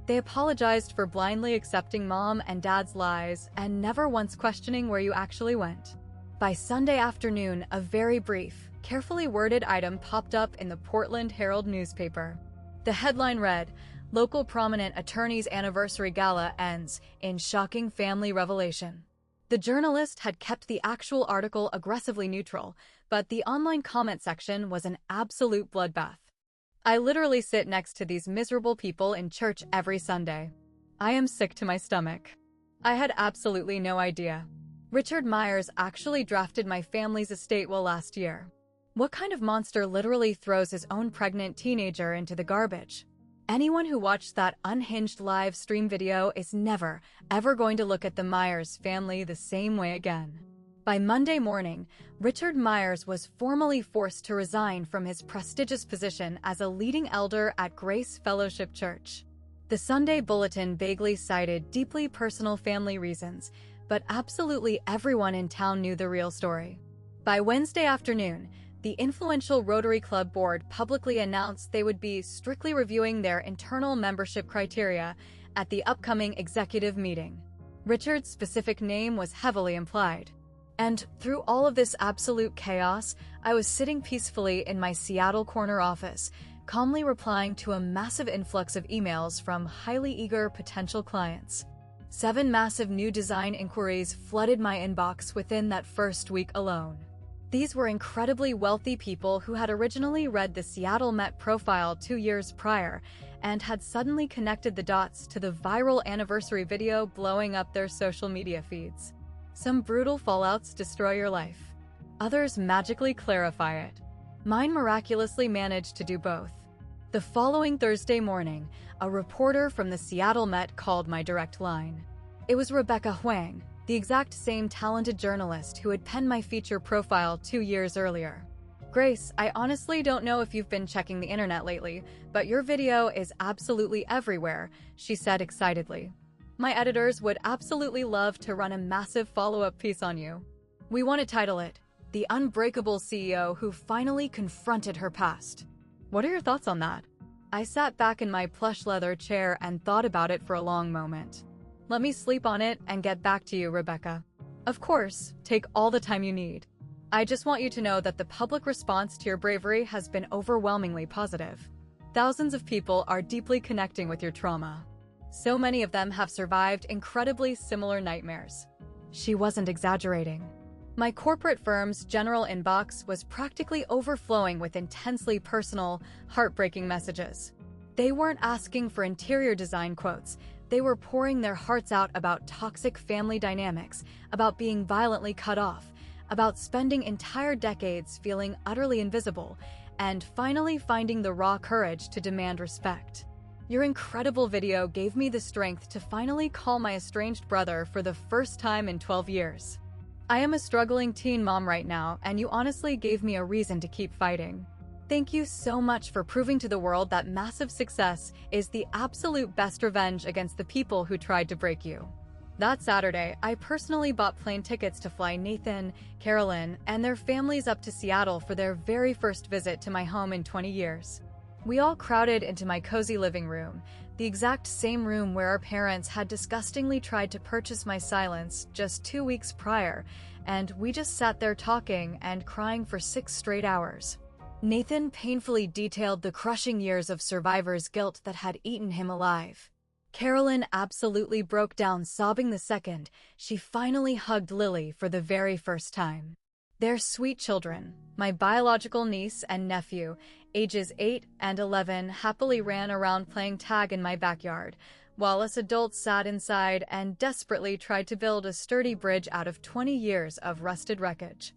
They apologized for blindly accepting Mom and Dad's lies and never once questioning where you actually went. By Sunday afternoon, a very brief, carefully worded item popped up in the Portland Herald newspaper. The headline read, "Local prominent attorney's anniversary gala ends in shocking family revelation." The journalist had kept the actual article aggressively neutral, but the online comment section was an absolute bloodbath. I literally sit next to these miserable people in church every Sunday. I am sick to my stomach. I had absolutely no idea. Richard Myers actually drafted my family's estate will last year. What kind of monster literally throws his own pregnant teenager into the garbage? Anyone who watched that unhinged live stream video is never, ever going to look at the Myers family the same way again. By Monday morning, Richard Myers was formally forced to resign from his prestigious position as a leading elder at Grace Fellowship Church. The Sunday Bulletin vaguely cited deeply personal family reasons, but absolutely everyone in town knew the real story. By Wednesday afternoon, the influential Rotary Club board publicly announced they would be strictly reviewing their internal membership criteria at the upcoming executive meeting. Richard's specific name was heavily implied. And through all of this absolute chaos, I was sitting peacefully in my Seattle corner office, calmly replying to a massive influx of emails from highly eager potential clients. 7 massive new design inquiries flooded my inbox within that first week alone. These were incredibly wealthy people who had originally read the Seattle Met profile 2 years prior and had suddenly connected the dots to the viral anniversary video blowing up their social media feeds. Some brutal fallouts destroy your life. Others magically clarify it. Mine miraculously managed to do both. The following Thursday morning, a reporter from the Seattle Met called my direct line. It was Rebecca Huang, the exact same talented journalist who had penned my feature profile 2 years earlier. "Grace, I honestly don't know if you've been checking the internet lately, but your video is absolutely everywhere," she said excitedly. "My editors would absolutely love to run a massive follow-up piece on you. We want to title it, 'The Unbreakable CEO Who Finally Confronted Her Past.' What are your thoughts on that?" I sat back in my plush leather chair and thought about it for a long moment. "Let me sleep on it and get back to you, Rebecca." "Of course, take all the time you need. I just want you to know that the public response to your bravery has been overwhelmingly positive. Thousands of people are deeply connecting with your trauma. So many of them have survived incredibly similar nightmares." She wasn't exaggerating. My corporate firm's general inbox was practically overflowing with intensely personal, heartbreaking messages. They weren't asking for interior design quotes. They were pouring their hearts out about toxic family dynamics, about being violently cut off, about spending entire decades feeling utterly invisible, and finally finding the raw courage to demand respect. "Your incredible video gave me the strength to finally call my estranged brother for the first time in 12 years. I am a struggling teen mom right now, and you honestly gave me a reason to keep fighting. Thank you so much for proving to the world that massive success is the absolute best revenge against the people who tried to break you." That Saturday, I personally bought plane tickets to fly Nathan, Carolyn, and their families up to Seattle for their very first visit to my home in 20 years. We all crowded into my cozy living room, The exact same room where our parents had disgustingly tried to purchase my silence just 2 weeks prior, and we just sat there talking and crying for 6 straight hours. Nathan painfully detailed the crushing years of survivor's guilt that had eaten him alive. Carolyn absolutely broke down, sobbing the second she finally hugged Lily for the very first time. Their sweet children, my biological niece and nephew, ages 8 and 11, happily ran around playing tag in my backyard, while us adults sat inside and desperately tried to build a sturdy bridge out of 20 years of rusted wreckage.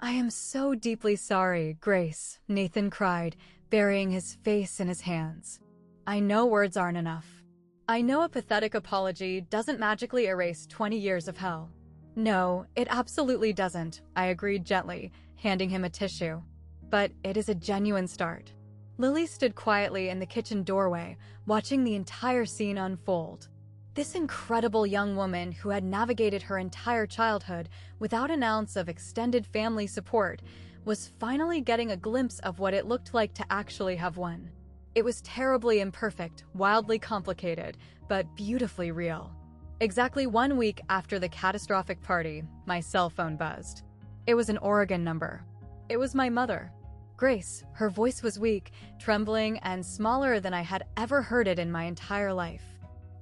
"I am so deeply sorry, Grace," Nathan cried, burying his face in his hands. "I know words aren't enough. I know a pathetic apology doesn't magically erase 20 years of hell." "No, it absolutely doesn't," I agreed gently, handing him a tissue. "But it is a genuine start." Lily stood quietly in the kitchen doorway, watching the entire scene unfold. This incredible young woman who had navigated her entire childhood without an ounce of extended family support was finally getting a glimpse of what it looked like to actually have one. It was terribly imperfect, wildly complicated, but beautifully real. Exactly 1 week after the catastrophic party, my cell phone buzzed. It was an Oregon number. It was my mother, Grace. Her voice was weak, trembling, and smaller than I had ever heard it in my entire life.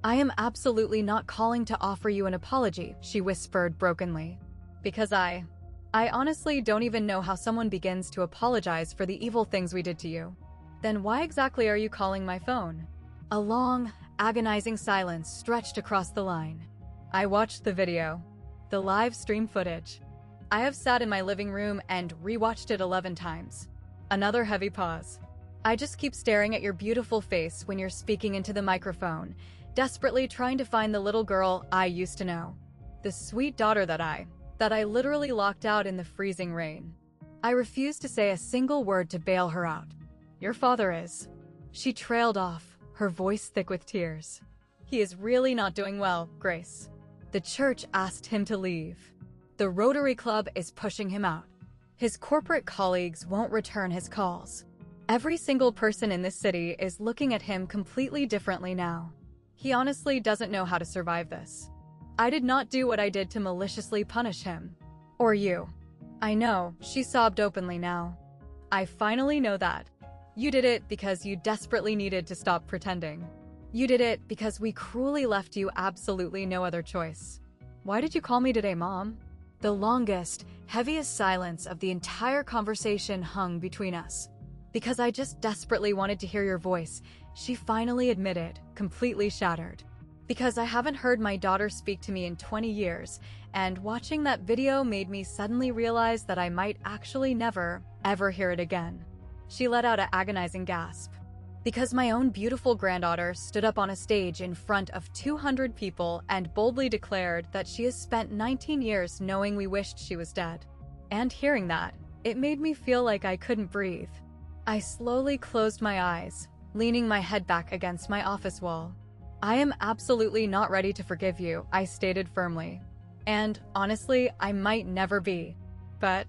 "I am absolutely not calling to offer you an apology," she whispered brokenly. "Because I honestly don't even know how someone begins to apologize for the evil things we did to you." "Then why exactly are you calling my phone?" A long, agonizing silence stretched across the line. I watched the video, the live stream footage. I have sat in my living room and rewatched it 11 times. Another heavy pause. "I just keep staring at your beautiful face when you're speaking into the microphone, desperately trying to find the little girl I used to know. The sweet daughter that I literally locked out in the freezing rain. I refused to say a single word to bail her out. Your father is." She trailed off, her voice thick with tears. "He is really not doing well, Grace. The church asked him to leave. The Rotary Club is pushing him out. His corporate colleagues won't return his calls. Every single person in this city is looking at him completely differently now. He honestly doesn't know how to survive this. I did not do what I did to maliciously punish him. Or you." "I know," she sobbed openly now. "I finally know that. You did it because you desperately needed to stop pretending. You did it because we cruelly left you absolutely no other choice. Why did you call me today, Mom?" The longest, heaviest silence of the entire conversation hung between us. "Because I just desperately wanted to hear your voice," she finally admitted, completely shattered. "Because I haven't heard my daughter speak to me in 20 years, and watching that video made me suddenly realize that I might actually never, ever hear it again." She let out an agonizing gasp. "Because my own beautiful granddaughter stood up on a stage in front of 200 people and boldly declared that she has spent 19 years knowing we wished she was dead. And hearing that, it made me feel like I couldn't breathe." I slowly closed my eyes, leaning my head back against my office wall. "I am absolutely not ready to forgive you," I stated firmly. "And, honestly, I might never be. But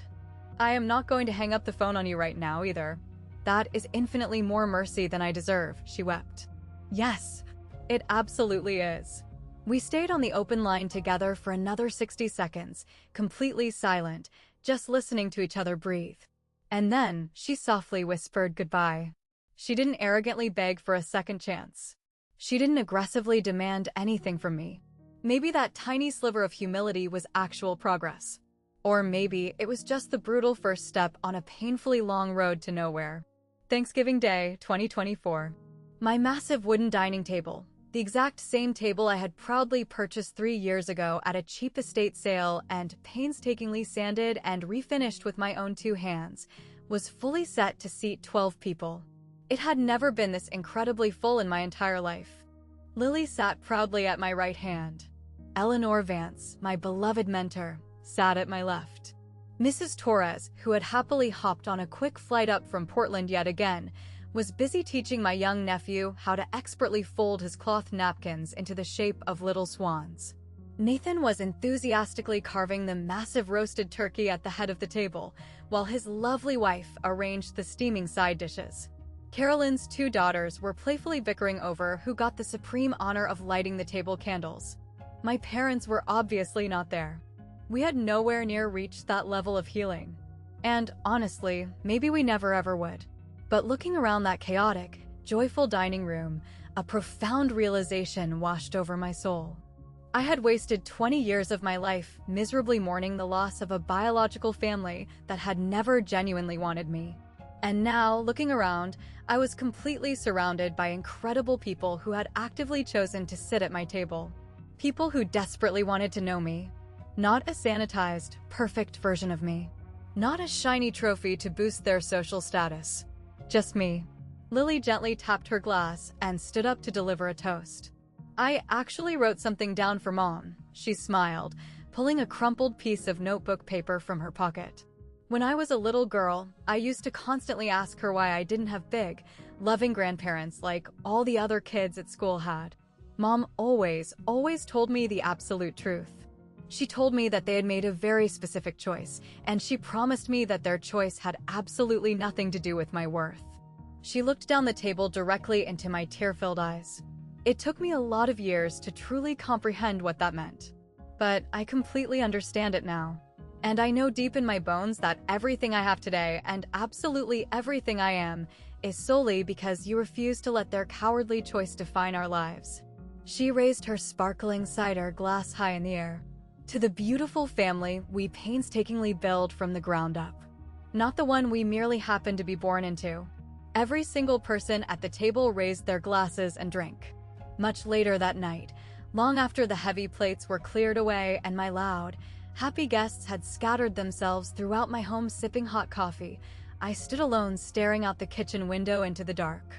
I am not going to hang up the phone on you right now either. That is infinitely more mercy than I deserve," she wept. "Yes, it absolutely is." We stayed on the open line together for another 60 seconds, completely silent, just listening to each other breathe. And then she softly whispered goodbye. She didn't arrogantly beg for a second chance. She didn't aggressively demand anything from me. Maybe that tiny sliver of humility was actual progress. Or maybe it was just the brutal first step on a painfully long road to nowhere. Thanksgiving Day, 2024. My massive wooden dining table, the exact same table I had proudly purchased 3 years ago at a cheap estate sale and painstakingly sanded and refinished with my own 2 hands, was fully set to seat 12 people. It had never been this incredibly full in my entire life. Lily sat proudly at my right hand. Eleanor Vance, my beloved mentor, sat at my left. Mrs. Torres, who had happily hopped on a quick flight up from Portland yet again, was busy teaching my young nephew how to expertly fold his cloth napkins into the shape of little swans. Nathan was enthusiastically carving the massive roasted turkey at the head of the table, while his lovely wife arranged the steaming side dishes. Carolyn's two daughters were playfully bickering over who got the supreme honor of lighting the table candles. My parents were obviously not there. We had nowhere near reached that level of healing. And honestly, maybe we never ever would. But looking around that chaotic, joyful dining room, a profound realization washed over my soul. I had wasted 20 years of my life miserably mourning the loss of a biological family that had never genuinely wanted me. And now, looking around, I was completely surrounded by incredible people who had actively chosen to sit at my table. People who desperately wanted to know me. Not a sanitized, perfect version of me. Not a shiny trophy to boost their social status. Just me. Lily gently tapped her glass and stood up to deliver a toast. I actually wrote something down for Mom, she smiled, pulling a crumpled piece of notebook paper from her pocket. When I was a little girl, I used to constantly ask her why I didn't have big, loving grandparents like all the other kids at school had. Mom always told me the absolute truth. She told me that they had made a very specific choice, and she promised me that their choice had absolutely nothing to do with my worth. She looked down the table directly into my tear-filled eyes. It took me a lot of years to truly comprehend what that meant. But I completely understand it now. And I know deep in my bones that everything I have today, and absolutely everything I am, is solely because you refused to let their cowardly choice define our lives. She raised her sparkling cider glass high in the air. To the beautiful family we painstakingly build from the ground up. Not the one we merely happen to be born into. Every single person at the table raised their glasses and drank. Much later that night, long after the heavy plates were cleared away and my loud, happy guests had scattered themselves throughout my home sipping hot coffee, I stood alone staring out the kitchen window into the dark.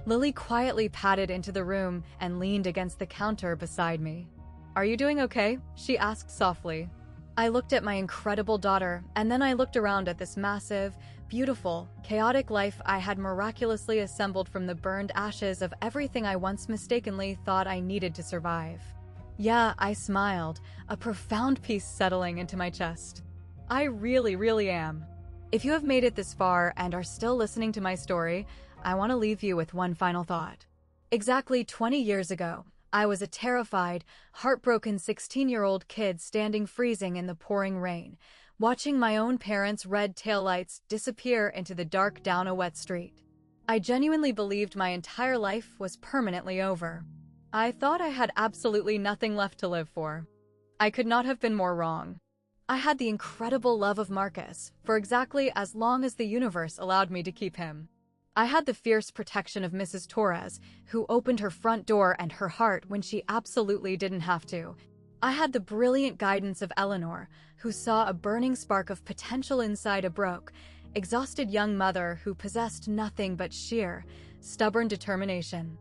Lily quietly padded into the room and leaned against the counter beside me. "Are you doing okay?" she asked softly. I looked at my incredible daughter, and then I looked around at this massive, beautiful, chaotic life I had miraculously assembled from the burned ashes of everything I once mistakenly thought I needed to survive. Yeah, I smiled, a profound peace settling into my chest. I really am. If you have made it this far and are still listening to my story, I want to leave you with one final thought. Exactly 20 years ago, I was a terrified, heartbroken 16-year-old kid standing freezing in the pouring rain, watching my own parents' red taillights disappear into the dark down a wet street. I genuinely believed my entire life was permanently over. I thought I had absolutely nothing left to live for. I could not have been more wrong. I had the incredible love of Marcus for exactly as long as the universe allowed me to keep him. I had the fierce protection of Mrs. Torres, who opened her front door and her heart when she absolutely didn't have to. I had the brilliant guidance of Eleanor, who saw a burning spark of potential inside a broke, exhausted young mother who possessed nothing but sheer, stubborn determination.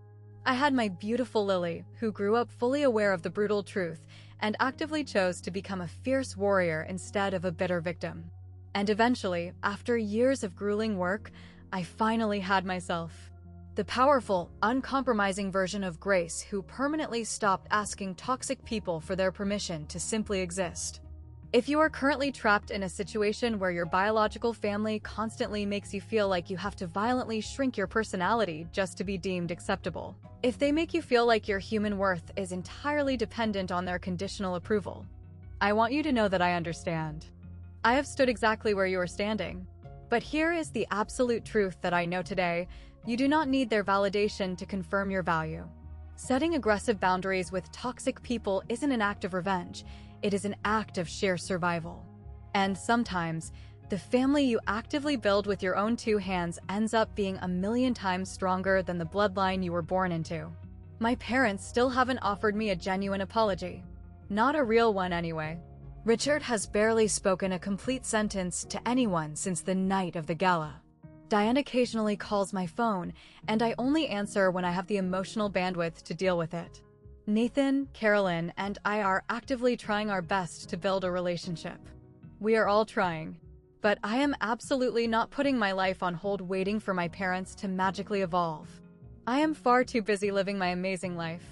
I had my beautiful Lily, who grew up fully aware of the brutal truth and actively chose to become a fierce warrior instead of a bitter victim. And eventually, after years of grueling work, I finally had myself. The powerful, uncompromising version of Grace who permanently stopped asking toxic people for their permission to simply exist. If you are currently trapped in a situation where your biological family constantly makes you feel like you have to violently shrink your personality just to be deemed acceptable, if they make you feel like your human worth is entirely dependent on their conditional approval, I want you to know that I understand. I have stood exactly where you are standing. But here is the absolute truth that I know today: you do not need their validation to confirm your value. Setting aggressive boundaries with toxic people isn't an act of revenge, it is an act of sheer survival. And sometimes, the family you actively build with your own two hands ends up being a million times stronger than the bloodline you were born into. My parents still haven't offered me a genuine apology. Not a real one anyway. Richard has barely spoken a complete sentence to anyone since the night of the gala. Diane occasionally calls my phone, and I only answer when I have the emotional bandwidth to deal with it. Nathan, Carolyn, and I are actively trying our best to build a relationship. We are all trying. But I am absolutely not putting my life on hold waiting for my parents to magically evolve. I am far too busy living my amazing life.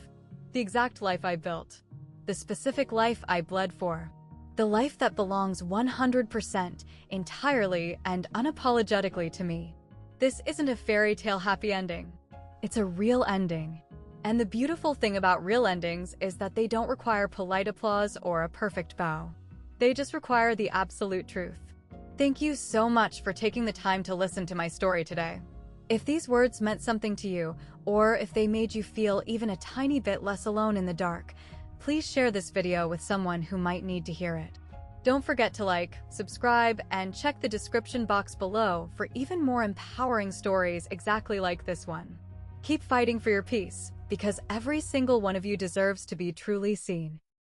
The exact life I built. The specific life I bled for. The life that belongs 100%, entirely and unapologetically to me. This isn't a fairy tale happy ending. It's a real ending. And the beautiful thing about real endings is that they don't require polite applause or a perfect bow. They just require the absolute truth. Thank you so much for taking the time to listen to my story today. If these words meant something to you, or if they made you feel even a tiny bit less alone in the dark, please share this video with someone who might need to hear it. Don't forget to like, subscribe, and check the description box below for even more empowering stories exactly like this one. Keep fighting for your peace, because every single one of you deserves to be truly seen.